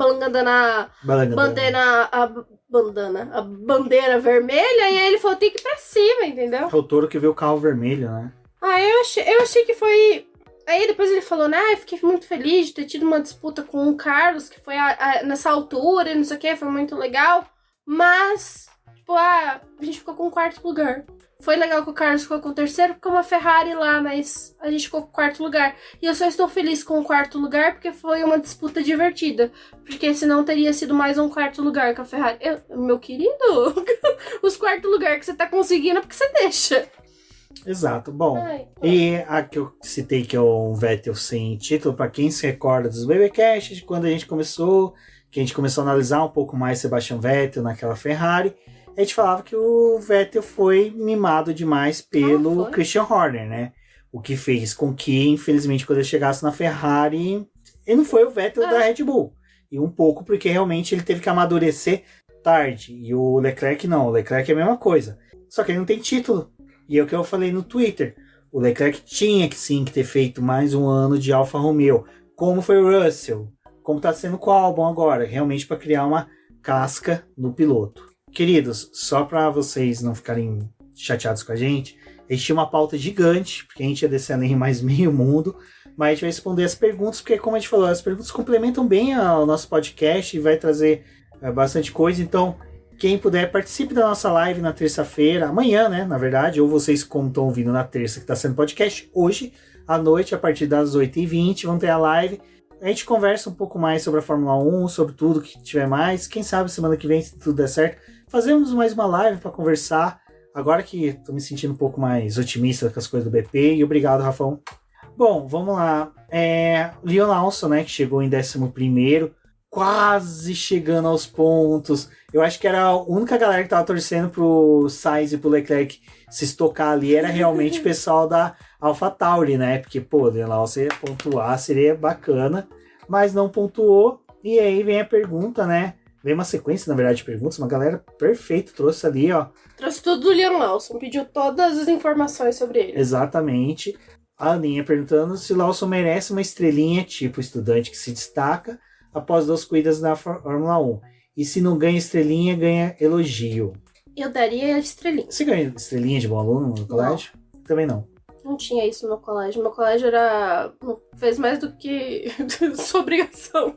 bandeira vermelha, e aí ele falou, tem que ir pra cima, entendeu? É o touro que vê o carro vermelho, né? Eu achei que foi... Aí depois ele falou, né, eu fiquei muito feliz de ter tido uma disputa com o Carlos, que foi nessa altura, e não sei o que, foi muito legal, mas, tipo, a gente ficou com o 4º lugar. Foi legal que o Carlos ficou com o 3º, porque é uma Ferrari lá, mas a gente ficou com o 4º lugar. E eu só estou feliz com o 4º lugar porque foi uma disputa divertida. Porque senão teria sido mais um 4º lugar com a Ferrari. Meu querido, os 4º lugar que você tá conseguindo é porque você deixa. Exato, bom. E a que eu citei que é o Vettel sem título, para quem se recorda dos BBcast, de quando a gente começou, que a gente começou a analisar um pouco mais Sebastian Vettel naquela Ferrari, a gente falava que o Vettel foi mimado demais pelo Christian Horner, né? O que fez com que, infelizmente, quando ele chegasse na Ferrari, ele não foi o Vettel da Red Bull. E um pouco porque realmente ele teve que amadurecer tarde. E o Leclerc não. O Leclerc é a mesma coisa. Só que ele não tem título. E é o que eu falei no Twitter. O Leclerc tinha que sim que ter feito mais um ano de Alfa Romeo. Como foi o Russell. Como está sendo com o Albon agora. Realmente para criar uma casca no piloto. Queridos, só para vocês não ficarem chateados com a gente tinha uma pauta gigante, porque a gente ia descendo em mais meio mundo, mas a gente vai responder as perguntas, porque como a gente falou, as perguntas complementam bem ao nosso podcast e vai trazer bastante coisa, então quem puder, participe da nossa live na terça-feira, amanhã, né, na verdade, ou vocês como estão ouvindo na terça que está sendo podcast, hoje à noite, a partir das 8h20, vão ter a live. A gente conversa um pouco mais sobre a Fórmula 1, sobre tudo que tiver mais. Quem sabe semana que vem, se tudo der certo, fazemos mais uma live para conversar. Agora que estou me sentindo um pouco mais otimista com as coisas do BP. E obrigado, Rafão. Bom, vamos lá. Leon Lawson, né, que chegou em 11º, quase chegando aos pontos. Eu acho que era a única galera que estava torcendo pro Sainz e pro Leclerc se estocar ali. Era realmente o pessoal da AlphaTauri, né? Porque, pô, Leon Lawson ia pontuar, seria bacana. Mas não pontuou. E aí vem a pergunta, né? Vem uma sequência, na verdade, de perguntas. Uma galera perfeita trouxe ali, ó. Trouxe tudo do Leon Lawson. Pediu todas as informações sobre ele. Exatamente. A Aninha perguntando se Lawson merece uma estrelinha, tipo estudante que se destaca após 2 corridas na Fórmula 1. E se não ganha estrelinha, ganha elogio. Eu daria estrelinha. Você ganha estrelinha de bom aluno no colégio? Não. Também não. Não tinha isso no meu colégio. Meu colégio fez mais do que sua obrigação.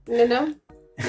Entendeu?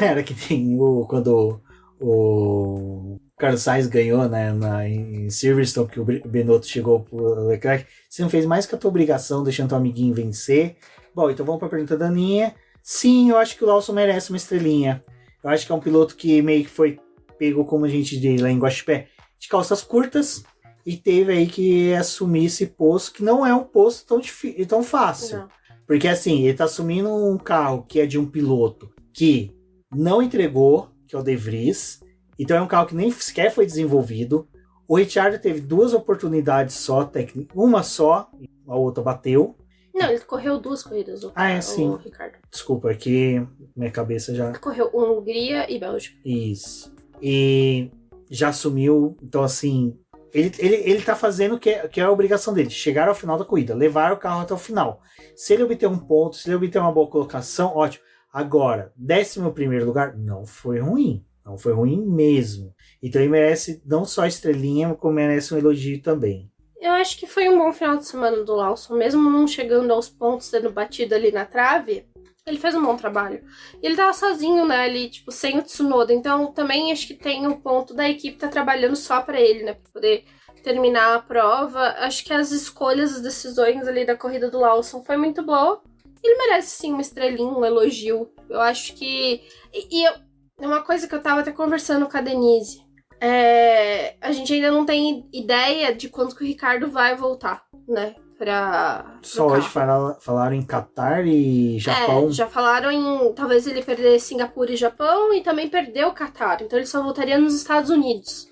Era que tem quando o Carlos Sainz ganhou, né, em Silverstone, que o Binotto chegou pro Leclerc. Você não fez mais que a tua obrigação, deixando teu amiguinho vencer. Bom, então vamos para a pergunta da Aninha. Sim, eu acho que o Lawson merece uma estrelinha. Eu acho que é um piloto que meio que foi pego, como a gente diz lá em Guaxupé, de calças curtas e teve aí que assumir esse posto, que não é um posto tão fácil. Não. Porque assim, ele tá assumindo um carro que é de um piloto que não entregou, que é o De Vries. Então é um carro que nem sequer foi desenvolvido. O Ricciardo teve 2 oportunidades só, uma só, a outra bateu. Não, ele correu 2 corridas, sim. o Ricardo. Desculpa, aqui minha cabeça já... Ele correu Hungria e Bélgica. Isso. E já assumiu, então assim, ele tá fazendo o que é a obrigação dele, chegar ao final da corrida, levar o carro até o final. Se ele obter um ponto, se ele obter uma boa colocação, ótimo. Agora, 11º lugar, não foi ruim. Não foi ruim mesmo. Então ele merece não só a estrelinha, como merece um elogio também. Eu acho que foi um bom final de semana do Lawson, mesmo não chegando aos pontos, sendo batido ali na trave, ele fez um bom trabalho. E ele tava sozinho, né, ali, tipo, sem o Tsunoda, então também acho que tem o ponto da equipe tá trabalhando só pra ele, né, pra poder terminar a prova. Acho que as escolhas, as decisões ali da corrida do Lawson foi muito boa. Ele merece, sim, uma estrelinha, um elogio. Eu acho que... É uma coisa que eu tava até conversando com a Denise. A gente ainda não tem ideia de quando que o Ricardo vai voltar, né? Só hoje falaram em Catar e Japão. Já falaram em talvez ele perder Singapura e Japão e também perder o Catar. Então ele só voltaria nos Estados Unidos.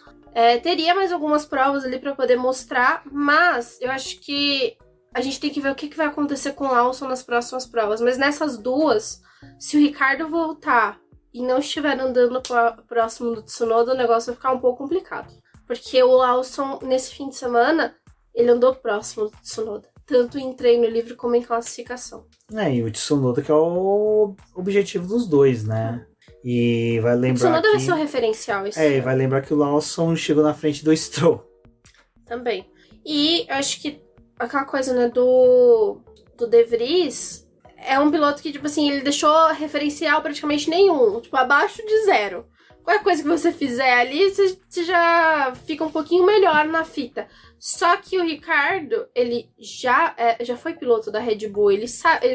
Teria mais algumas provas ali pra poder mostrar, mas eu acho que a gente tem que ver o que vai acontecer com o Lawson nas próximas provas. Mas nessas 2, se o Ricardo voltar e não estiver andando próximo do Tsunoda, o negócio vai ficar um pouco complicado. Porque o Lawson, nesse fim de semana, ele andou próximo do Tsunoda. Tanto em treino livre como em classificação. E o Tsunoda que é o objetivo dos dois, né? E vai lembrar o Tsunoda vai ser o referencial. Vai lembrar que o Lawson chegou na frente do Stroll. Também. E eu acho que aquela coisa, né, do De Vries... É um piloto que, tipo assim, ele deixou referencial praticamente nenhum. Tipo, abaixo de 0. Qualquer coisa que você fizer ali, você já fica um pouquinho melhor na fita. Só que o Ricardo, ele já foi piloto da Red Bull. Ele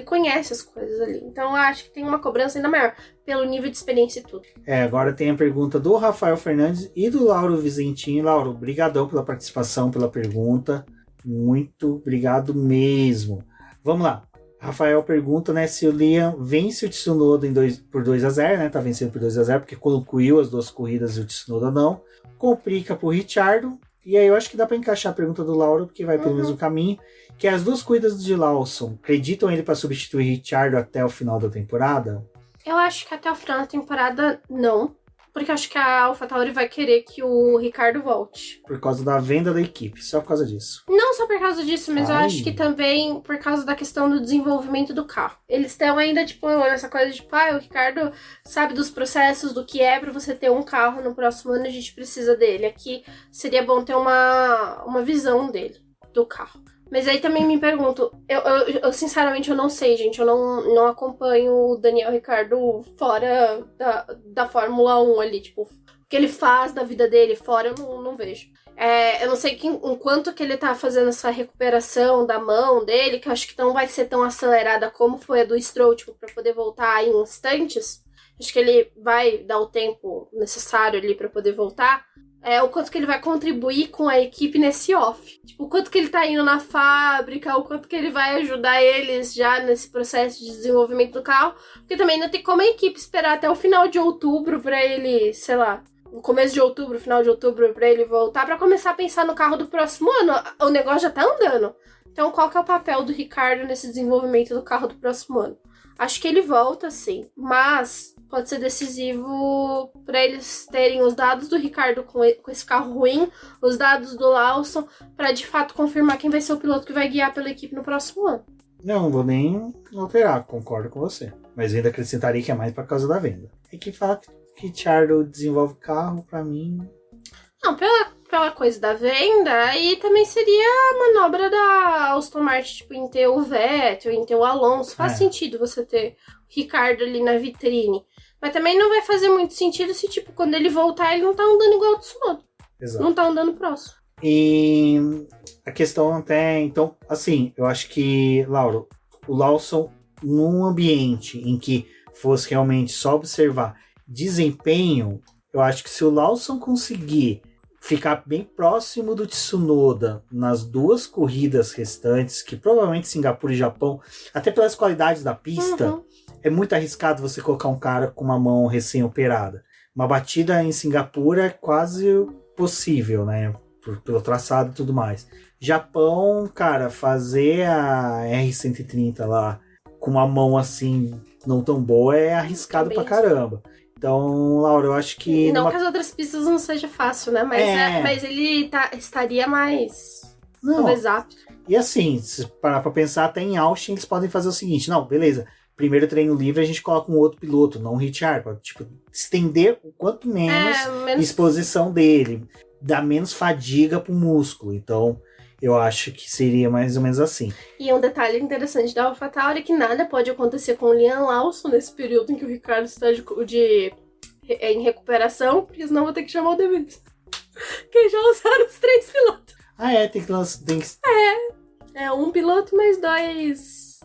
conhece as coisas ali. Então, eu acho que tem uma cobrança ainda maior. Pelo nível de experiência e tudo. Agora tem a pergunta do Rafael Fernandes e do Lauro Vizentinho. Lauro, brigadão pela participação, pela pergunta. Muito obrigado mesmo. Vamos lá. Rafael pergunta, né, se o Liam vence o Tsunoda por 2-0, né? Tá vencendo por 2-0 porque concluiu as 2 corridas e o Tsunoda não. Complica pro Ricciardo. E aí eu acho que dá pra encaixar a pergunta do Lauro, porque vai pelo mesmo caminho. Que é as 2 corridas de Lawson, acreditam ele pra substituir o Ricciardo até o final da temporada? Eu acho que até o final da temporada, não. Porque eu acho que a AlphaTauri vai querer que o Ricardo volte. Por causa da venda da equipe, só por causa disso. Não só por causa disso, mas eu acho que também por causa da questão do desenvolvimento do carro. Eles estão ainda, tipo, nessa coisa de, o Ricardo sabe dos processos, do que é pra você ter um carro no próximo ano, a gente precisa dele. Aqui seria bom ter uma visão dele, do carro. Mas aí também me pergunto, eu sinceramente eu não sei, gente, eu não acompanho o Daniel Ricciardo fora da Fórmula 1 ali, tipo, o que ele faz da vida dele fora, eu não vejo. Eu não sei enquanto que ele tá fazendo essa recuperação da mão dele, que eu acho que não vai ser tão acelerada como foi a do Stroll, tipo, pra poder voltar em instantes. Acho que ele vai dar o tempo necessário ali pra poder voltar. O quanto que ele vai contribuir com a equipe nesse off. Tipo, o quanto que ele tá indo na fábrica, o quanto que ele vai ajudar eles já nesse processo de desenvolvimento do carro. Porque também não tem como a equipe esperar até o final de outubro pra ele, sei lá, no começo de outubro, final de outubro, pra ele voltar, pra começar a pensar no carro do próximo ano. O negócio já tá andando. Então, qual que é o papel do Ricardo nesse desenvolvimento do carro do próximo ano? Acho que ele volta, sim, mas pode ser decisivo para eles terem os dados do Ricardo com esse carro ruim, os dados do Lawson, para de fato confirmar quem vai ser o piloto que vai guiar pela equipe no próximo ano. Não vou nem alterar, concordo com você. Mas ainda acrescentaria que é mais por causa da venda. É que fala que Charlo desenvolve carro, para mim... Não, pela coisa da venda, e também seria a manobra da Aston Martin, tipo, em ter o Vettel, em ter o Alonso. Faz sentido você ter o Ricardo ali na vitrine. Mas também não vai fazer muito sentido se, tipo, quando ele voltar, ele não tá andando igual o Tsunoda. Exato. Não tá andando próximo. E a questão até, então, assim, eu acho que, Lauro, o Lawson num ambiente em que fosse realmente só observar desempenho, eu acho que se o Lawson conseguir ficar bem próximo do Tsunoda nas 2 corridas restantes, que provavelmente Singapura e Japão, até pelas qualidades da pista, é muito arriscado você colocar um cara com uma mão recém-operada. Uma batida em Singapura é quase possível, né? Pelo traçado e tudo mais. Japão, cara, fazer a R130 lá com uma mão assim não tão boa é arriscado pra caramba. Então, Laura, eu acho que... Não que as outras pistas não seja fácil, né? Mas ele estaria mais... talvez apto. E assim, se parar pra pensar, até em Austin eles podem fazer o seguinte. Não, beleza. Primeiro treino livre a gente coloca um outro piloto, não um Richard. Pra, tipo, estender o quanto menos exposição dele. Dar menos fadiga pro músculo. Então... eu acho que seria mais ou menos assim. E um detalhe interessante da AlphaTauri é que nada pode acontecer com o Liam Lawson nesse período em que o Ricardo está em recuperação, porque senão vou ter que chamar o De Vries. Que já usaram os 3 pilotos. Tem que lançar... É um piloto mais 2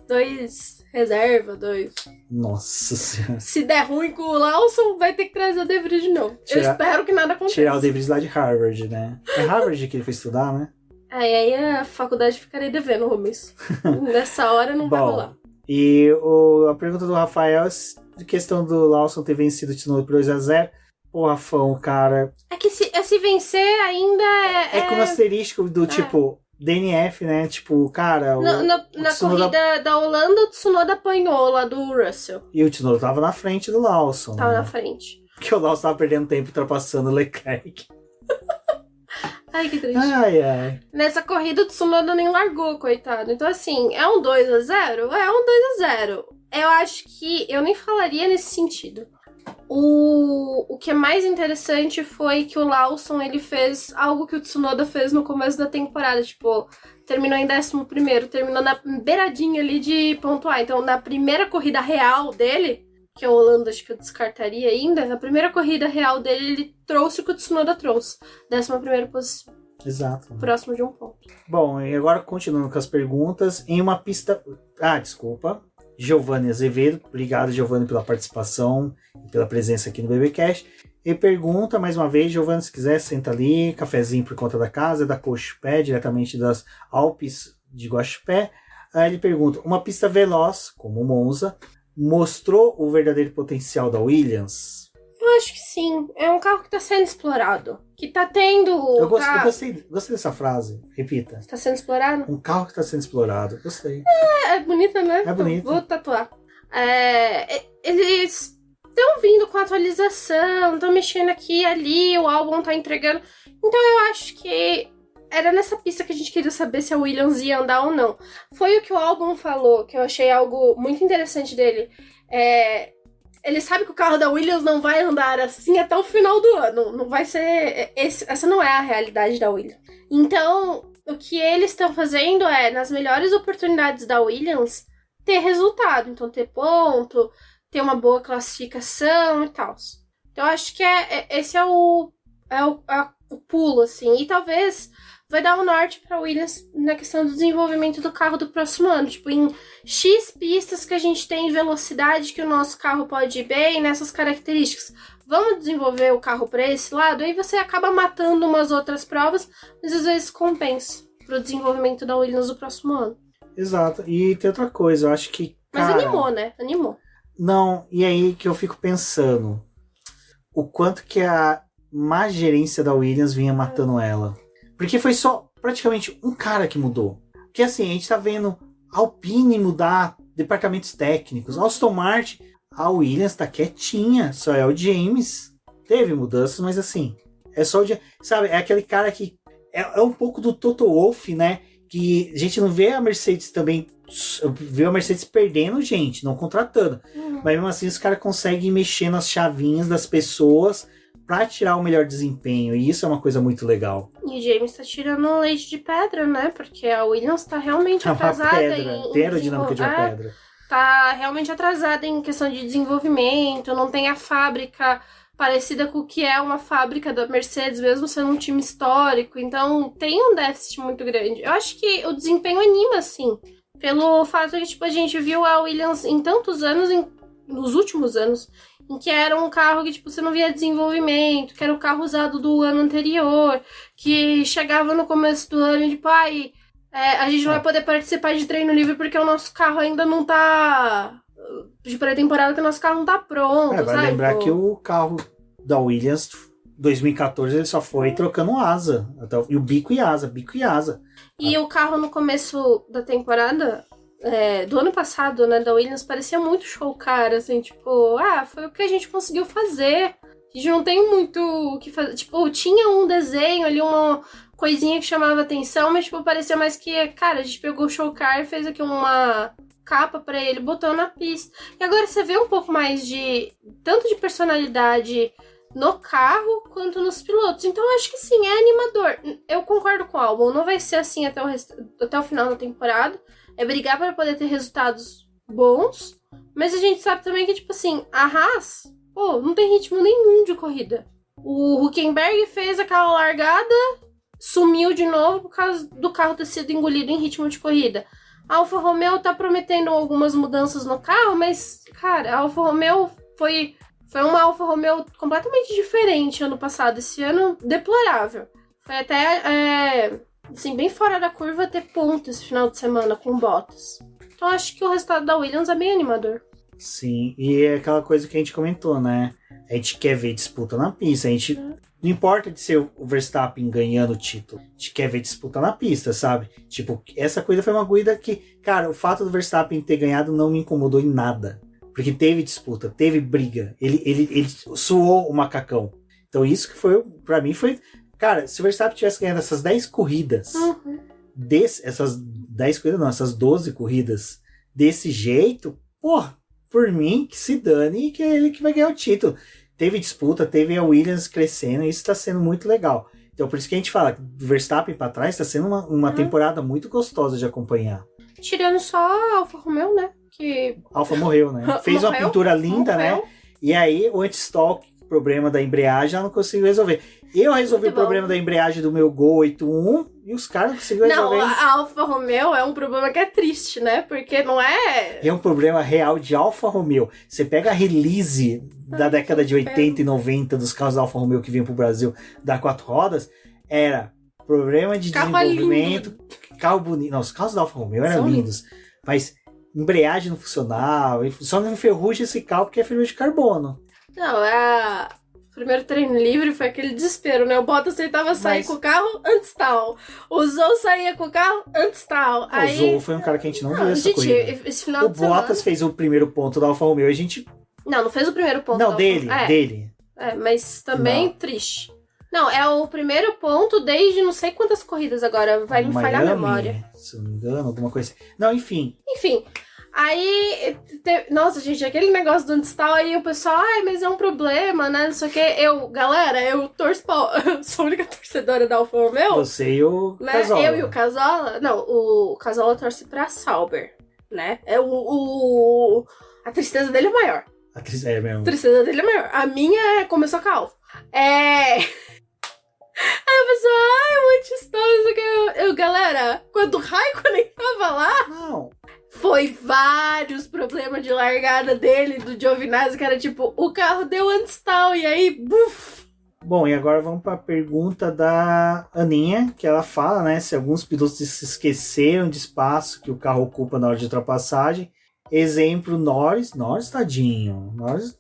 reserva, 2. Nossa Senhora. Se der ruim com o Lawson, vai ter que trazer o De Vries de novo. Eu espero que nada aconteça. Tirar o De Vries lá de Harvard, né? É Harvard que ele foi estudar, né? Aí a faculdade ficaria devendo, Rubens. Nessa hora não vai rolar. E a pergunta do Rafael, de questão do Lawson ter vencido o Tsunoda por 2-0. Pô, Rafão, cara... É que se vencer ainda é com o asterístico do tipo... DNF, né? Tipo, cara... Na Tsunoda... corrida da Holanda, o Tsunoda apanhou lá do Russell. E o Tsunoda tava na frente do Lawson. Tava na frente. Porque o Lawson tava perdendo tempo ultrapassando o Leclerc. Ai, que triste. Ai. Nessa corrida o Tsunoda nem largou, coitado. Então, assim, é um 2-0? É um 2-0. Eu acho que eu nem falaria nesse sentido. O que é mais interessante foi que o Lawson, ele fez algo que o Tsunoda fez no começo da temporada. Tipo, terminou em 11º, terminou na beiradinha ali de pontuar. Então, na primeira corrida real dele, que a Holanda acho que eu descartaria ainda, na primeira corrida real dele, ele trouxe o que o Tsunoda trouxe. 11ª posição. Exato. Próximo de um ponto. Bom, e agora continuando com as perguntas, em uma pista... desculpa. Giovanni Azevedo, obrigado, Giovanni, pela participação e pela presença aqui no BBcast. E pergunta, mais uma vez, Giovanni, se quiser, senta ali, cafezinho por conta da casa, da Cochupé, diretamente das Alpes de Guaxupé. Aí ele pergunta, uma pista veloz, como o Monza, mostrou o verdadeiro potencial da Williams? Eu acho que sim. É um carro que está sendo explorado. Que tá tendo... Eu gostei dessa frase. Repita. Está sendo explorado? Um carro que está sendo explorado. Gostei. É bonita, né? É bonita. Vou tatuar. Eles estão vindo com atualização, estão mexendo aqui e ali, o álbum tá entregando. Então eu acho que era nessa pista que a gente queria saber se a Williams ia andar ou não. Foi o que o álbum falou, que eu achei algo muito interessante dele. Ele sabe que o carro da Williams não vai andar assim até o final do ano. Não vai ser... Essa não é a realidade da Williams. Então, o que eles estão fazendo é, nas melhores oportunidades da Williams, ter resultado. Então, ter ponto, ter uma boa classificação e tal. Então, eu acho que esse é o pulo, assim. E talvez vai dar um norte para Williams na questão do desenvolvimento do carro do próximo ano. Tipo, em X pistas que a gente tem velocidade que o nosso carro pode ir bem nessas características. Vamos desenvolver o carro para esse lado? Aí você acaba matando umas outras provas, mas às vezes compensa para o desenvolvimento da Williams no próximo ano. Exato. E tem outra coisa, eu acho que... Mas animou, né? Animou. Não, e aí que eu fico pensando o quanto que a má gerência da Williams vinha matando ela. Porque foi só praticamente um cara que mudou. Porque assim, a gente tá vendo Alpine mudar departamentos técnicos, Aston Martin, a Williams tá quietinha, só é o James. Teve mudanças, mas assim, é só o James. Sabe, é aquele cara que é um pouco do Toto Wolff, né? Que a gente não vê a Mercedes também, vê a Mercedes perdendo gente, não contratando. Mas mesmo assim os caras conseguem mexer nas chavinhas das pessoas pra tirar o melhor desempenho, e isso é uma coisa muito legal. E o James tá tirando leite de pedra, né? Porque a Williams tá realmente atrasada tem a aerodinâmica de uma pedra. Tá realmente atrasada em questão de desenvolvimento, não tem a fábrica parecida com o que é uma fábrica da Mercedes, mesmo sendo um time histórico, então tem um déficit muito grande. Eu acho que o desempenho anima, sim, pelo fato de, tipo, a gente viu a Williams em tantos anos, nos últimos anos, em que era um carro que, tipo, você não via desenvolvimento, que era o carro usado do ano anterior, que chegava no começo do ano e, tipo, a gente não vai poder participar de treino livre porque o nosso carro ainda não tá... de pré-temporada, que o nosso carro não tá pronto, vai sabe? lembrar que o carro da Williams, 2014, ele só foi trocando asa. E o bico e asa. E o carro no começo da temporada, do ano passado, né, da Williams, parecia muito show car, assim, tipo, foi o que a gente conseguiu fazer. A gente não tem muito o que fazer. Tipo, tinha um desenho ali, uma coisinha que chamava atenção, mas, tipo, parecia mais que, cara, a gente pegou o show car e fez aqui uma capa pra ele, botou na pista. E agora você vê um pouco mais tanto de personalidade no carro quanto nos pilotos. Então eu acho que sim, é animador. Eu concordo com o Albon, não vai ser assim até o final da temporada. É brigar para poder ter resultados bons, mas a gente sabe também que, tipo assim, a Haas, não tem ritmo nenhum de corrida. O Hülkenberg fez aquela largada, sumiu de novo por causa do carro ter sido engolido em ritmo de corrida. A Alfa Romeo tá prometendo algumas mudanças no carro, mas, cara, a Alfa Romeo foi uma Alfa Romeo completamente diferente ano passado. Esse ano, deplorável. Foi até, assim, bem fora da curva ter ponto esse final de semana com Bottas. Então, acho que o resultado da Williams é bem animador. Sim, e é aquela coisa que a gente comentou, né? A gente quer ver disputa na pista. A gente não importa de ser o Verstappen ganhando o título. A gente quer ver disputa na pista, sabe? Tipo, essa coisa foi uma corrida que, cara, o fato do Verstappen ter ganhado não me incomodou em nada. Porque teve disputa, teve briga. Ele suou o macacão. Então isso que foi, pra mim, foi... Cara, se o Verstappen tivesse ganhado essas 10 corridas... Essas 10 corridas não, essas 12 corridas desse jeito... por mim, que se dane e que é ele que vai ganhar o título. Teve disputa, teve a Williams crescendo, e isso tá sendo muito legal. Então por isso que a gente fala que do Verstappen pra trás tá sendo uma temporada muito gostosa de acompanhar. Tirando só a Alfa Romeo, né? Que... Alfa morreu, né? Fez uma pintura linda, né? E aí o anti-stall, problema da embreagem, ela não conseguiu resolver. Eu resolvi o problema da embreagem do meu Gol 81 e os caras não conseguiram resolver. Não, a Alfa Romeo é um problema que é triste, né? Porque não é... É um problema real de Alfa Romeo. Você pega a release da década de 80 e 90 dos carros da Alfa Romeo que vinham pro Brasil da 4 rodas, era problema de desenvolvimento, carro bonito. Não, os carros da Alfa Romeo eram lindos, mas embreagem não funcionava, só não enferruja esse carro porque é fibra de carbono. Não, o primeiro treino livre foi aquele desespero, né? O Bottas tentava sair com o carro antes tal. O Zou saía com o carro antes tal. O Zou foi um cara que a gente não viu essa corrida. Esse final de semana... Bottas fez o primeiro ponto da Alfa Romeo e a gente... Não fez o primeiro ponto. Não, dele. Mas também triste. Não, é o primeiro ponto desde não sei quantas corridas agora. Vai me falhar a memória. Se não me engano, alguma coisa assim. Não, enfim. Aí, nossa, gente, aquele negócio do anti-stall aí, o pessoal, mas é um problema, né, não sei o que. Eu torço sou a única torcedora da Alfa Romeo. Você e o Casola. Eu e o Casola. Não, o Casola torce pra Sauber, né? A tristeza dele é maior. A tristeza mesmo. A tristeza dele é maior. A minha começou com a Alfa. Aí o pessoal, um anti-stall, galera, quando o Raikkonen tava lá... Não... Foi vários problemas de largada dele, do Giovinazzi, que era tipo, o carro deu anti-stall e aí, buf! Bom, e agora vamos para a pergunta da Aninha, que ela fala, né, se alguns pilotos se esqueceram de espaço que o carro ocupa na hora de ultrapassagem. Exemplo, Norris, tadinho. Norris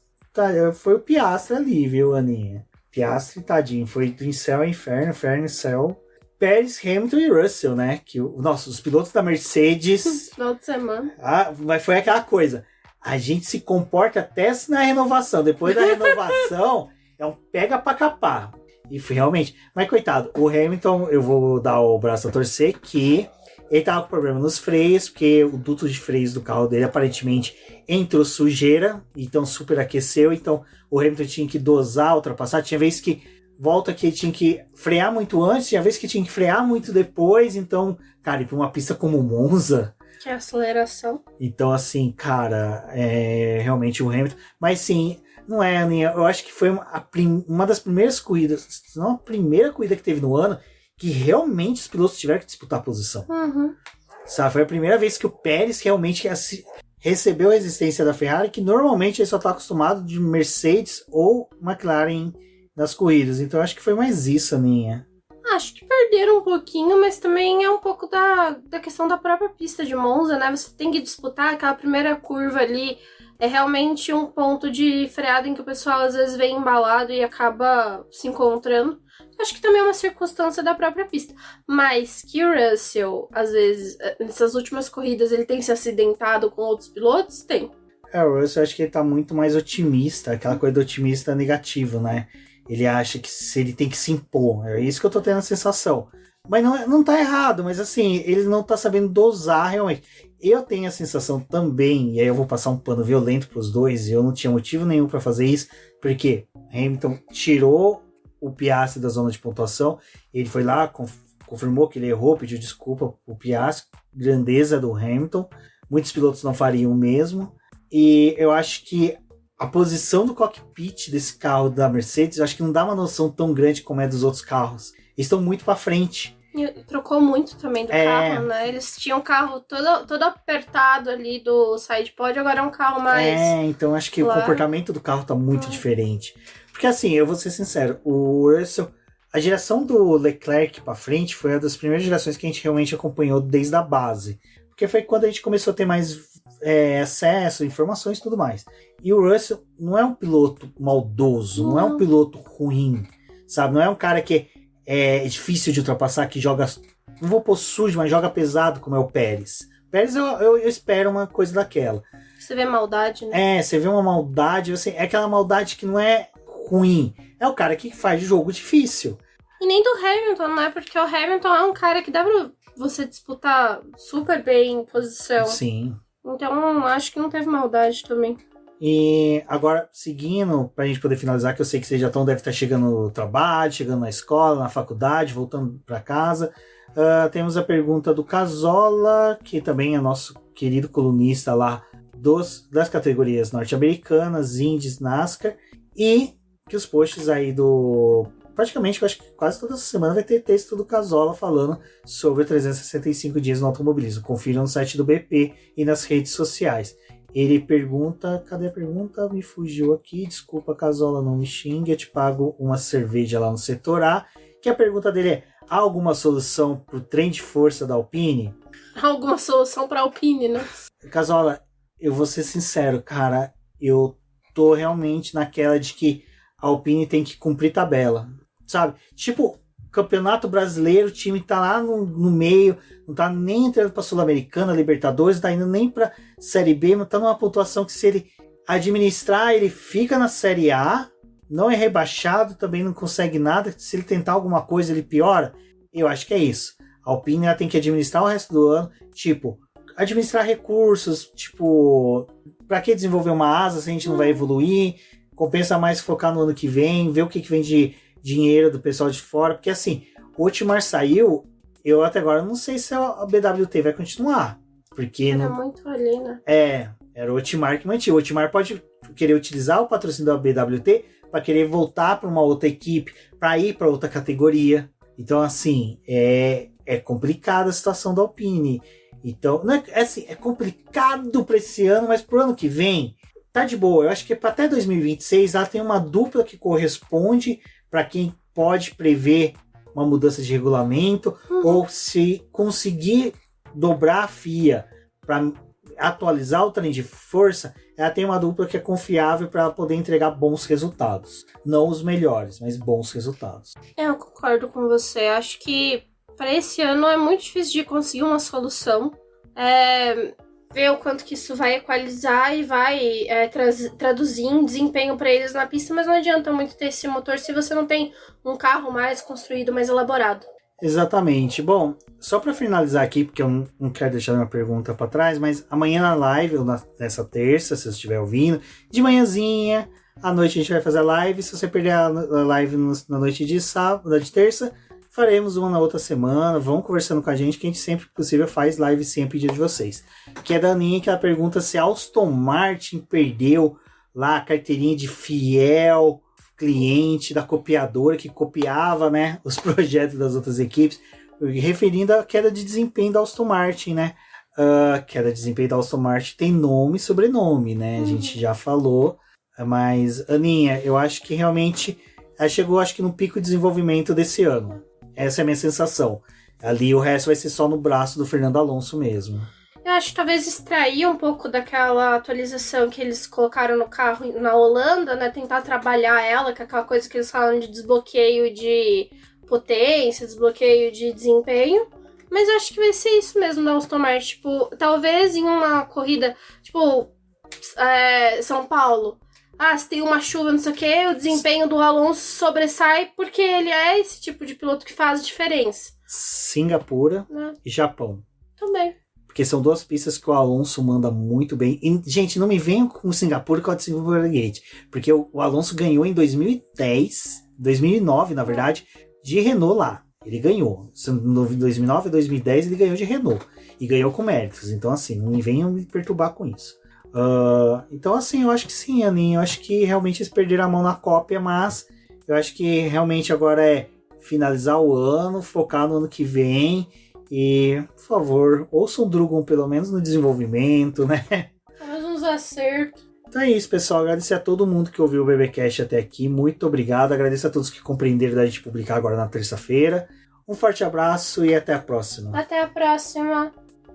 foi o Piastri ali, viu, Aninha? Piastri, tadinho, foi do céu ao inferno, inferno e céu. Pérez, Hamilton e Russell, né? Que os pilotos da Mercedes... Final de semana. Mas foi aquela coisa. A gente se comporta até na renovação. Depois da renovação, é um pega pra capar. E foi realmente... Mas coitado, o Hamilton, eu vou dar o braço a torcer que ele tava com problema nos freios, porque o duto de freios do carro dele aparentemente entrou sujeira, então superaqueceu. Então o Hamilton tinha que dosar a ultrapassagem. Tinha vez que... Volta que ele tinha que frear muito antes, tinha vez que tinha que frear muito depois, então, cara, e pra uma pista como Monza... Que é aceleração. Então, assim, cara, realmente o Hamilton... Mas, sim, não é, Aninha, eu acho que foi uma das primeiras corridas, se não a primeira corrida que teve no ano, que realmente os pilotos tiveram que disputar a posição. sabe? Foi a primeira vez que o Pérez realmente recebeu a existência da Ferrari, que normalmente ele só está acostumado de Mercedes ou McLaren nas corridas. Então eu acho que foi mais isso, Aninha. Acho que perderam um pouquinho, mas também é um pouco da questão da própria pista de Monza, né? Você tem que disputar aquela primeira curva ali. É realmente um ponto de freada em que o pessoal às vezes vem embalado e acaba se encontrando. Acho que também é uma circunstância da própria pista. Mas que o Russell, às vezes, nessas últimas corridas, ele tem se acidentado com outros pilotos? Tem. O Russell, acho que ele tá muito mais otimista, aquela coisa do otimista negativo, né? Ele acha que ele tem que se impor. É isso que eu tô tendo a sensação. Mas não tá errado, mas assim, ele não tá sabendo dosar realmente. Eu tenho a sensação também, e aí eu vou passar um pano violento pros dois, e eu não tinha motivo nenhum para fazer isso, porque Hamilton tirou o Piastri da zona de pontuação, ele foi lá, confirmou que ele errou, pediu desculpa pro Piastri, grandeza do Hamilton. Muitos pilotos não fariam o mesmo, e eu acho que a posição do cockpit desse carro da Mercedes, eu acho que não dá uma noção tão grande como é dos outros carros. Eles estão muito para frente. E trocou muito também do carro, né? Eles tinham um carro todo apertado ali do sidepod, agora é um carro mais... então acho que o comportamento do carro tá muito diferente. Porque assim, eu vou ser sincero, o Russell, a geração do Leclerc para frente foi uma das primeiras gerações que a gente realmente acompanhou desde a base. Porque foi quando a gente começou a ter mais acesso, informações e tudo mais. E o Russell não é um piloto maldoso, não é um piloto ruim, sabe? Não é um cara que é difícil de ultrapassar, que joga, não vou pôr sujo, mas joga pesado como é o Pérez. Pérez eu espero uma coisa daquela. Você vê maldade, né? Você vê uma maldade, assim, é aquela maldade que não é ruim. É o cara que faz jogo difícil. E nem do Hamilton, né? Porque o Hamilton é um cara que dá pra você disputar super bem em posição. Sim. Então, acho que não teve maldade também. E agora, seguindo, pra gente poder finalizar, que eu sei que vocês já devem estar chegando no trabalho, chegando na escola, na faculdade, voltando para casa. Temos a pergunta do Casola, que também é nosso querido colunista lá das categorias norte-americanas, Indies, NASCAR, e que os posts aí praticamente, eu acho que quase toda semana vai ter texto do Casola falando sobre 365 dias no automobilismo. Confira no site do BP e nas redes sociais. Ele pergunta, cadê a pergunta? Me fugiu aqui, desculpa Casola, não me xingue, eu te pago uma cerveja lá no setor A. Que a pergunta dele é, há alguma solução pro trem de força da Alpine? Há alguma solução pra Alpine, né? Casola, eu vou ser sincero, cara, eu tô realmente naquela de que a Alpine tem que cumprir tabela, sabe? Tipo, Campeonato Brasileiro, o time tá lá no meio, não tá nem entrando pra Sul-Americana, Libertadores, não tá indo nem pra Série B, mas tá numa pontuação que se ele administrar, ele fica na Série A, não é rebaixado, também não consegue nada, se ele tentar alguma coisa, ele piora. Eu acho que é isso. A Alpine ela tem que administrar o resto do ano, tipo, administrar recursos, tipo, pra que desenvolver uma asa se a gente não vai evoluir? Compensa mais focar no ano que vem, ver o que vem de dinheiro do pessoal de fora, porque assim, o Otmar saiu, eu até agora não sei se a BWT vai continuar, porque... Era muito ali, né? Era o Otmar que mantinha. O Otmar pode querer utilizar o patrocínio da BWT para querer voltar para uma outra equipe, para ir para outra categoria. Então, assim, é complicada a situação da Alpine. Então, não é complicado para esse ano, mas pro ano que vem, tá de boa. Eu acho que até 2026 ela tem uma dupla que corresponde para quem pode prever uma mudança de regulamento, ou se conseguir dobrar a FIA para atualizar o trem de força, ela tem uma dupla que é confiável para poder entregar bons resultados. Não os melhores, mas bons resultados. Eu concordo com você. Acho que para esse ano é muito difícil de conseguir uma solução. Ver o quanto que isso vai equalizar e vai traduzir em desempenho para eles na pista, mas não adianta muito ter esse motor se você não tem um carro mais construído, mais elaborado. Exatamente. Bom, só para finalizar aqui, porque eu não quero deixar minha pergunta para trás, mas amanhã na live, ou nessa terça, se você estiver ouvindo, de manhãzinha, à noite a gente vai fazer a live. Se você perder a live na noite de sábado, de terça, faremos uma na outra semana. Vão conversando com a gente, que a gente sempre que possível faz live sempre dia de vocês. Que é da Aninha, que ela pergunta se a Aston Martin perdeu lá a carteirinha de fiel cliente da copiadora que copiava, né, os projetos das outras equipes, referindo à queda de desempenho da Aston Martin, né? Queda de desempenho da Aston Martin tem nome e sobrenome, né? A gente já falou, mas, Aninha, eu acho que realmente ela chegou, acho que no pico de desenvolvimento desse ano. Essa é a minha sensação. Ali o resto vai ser só no braço do Fernando Alonso mesmo. Eu acho que talvez extrair um pouco daquela atualização que eles colocaram no carro na Holanda, né? Tentar trabalhar ela, que é aquela coisa que eles falam de desbloqueio de potência, desbloqueio de desempenho. Mas eu acho que vai ser isso mesmo da Aston Martin. Tipo, talvez em uma corrida, tipo, São Paulo. Se tem uma chuva, não sei o quê, o desempenho do Alonso sobressai porque ele é esse tipo de piloto que faz diferença. Singapura e Japão. Também. Porque são duas pistas que o Alonso manda muito bem. E, gente, não me venham com Singapura com a Singapura Gate. Porque o Alonso ganhou em 2009, na verdade, de Renault lá. Ele ganhou. Em 2009 e 2010 ele ganhou de Renault. E ganhou com méritos. Então, assim, não me venham me perturbar com isso. Então, assim, eu acho que sim, Aninha. Eu acho que realmente eles perderam a mão na cópia, mas eu acho que realmente agora é finalizar o ano, focar no ano que vem. E, por favor, ouçam o Drugon pelo menos no desenvolvimento, né? Faz uns acertos. Então é isso, pessoal. Agradecer a todo mundo que ouviu o BBcast até aqui. Muito obrigado. Agradeço a todos que compreenderam da gente publicar agora na terça-feira. Um forte abraço e até a próxima. Até a próxima.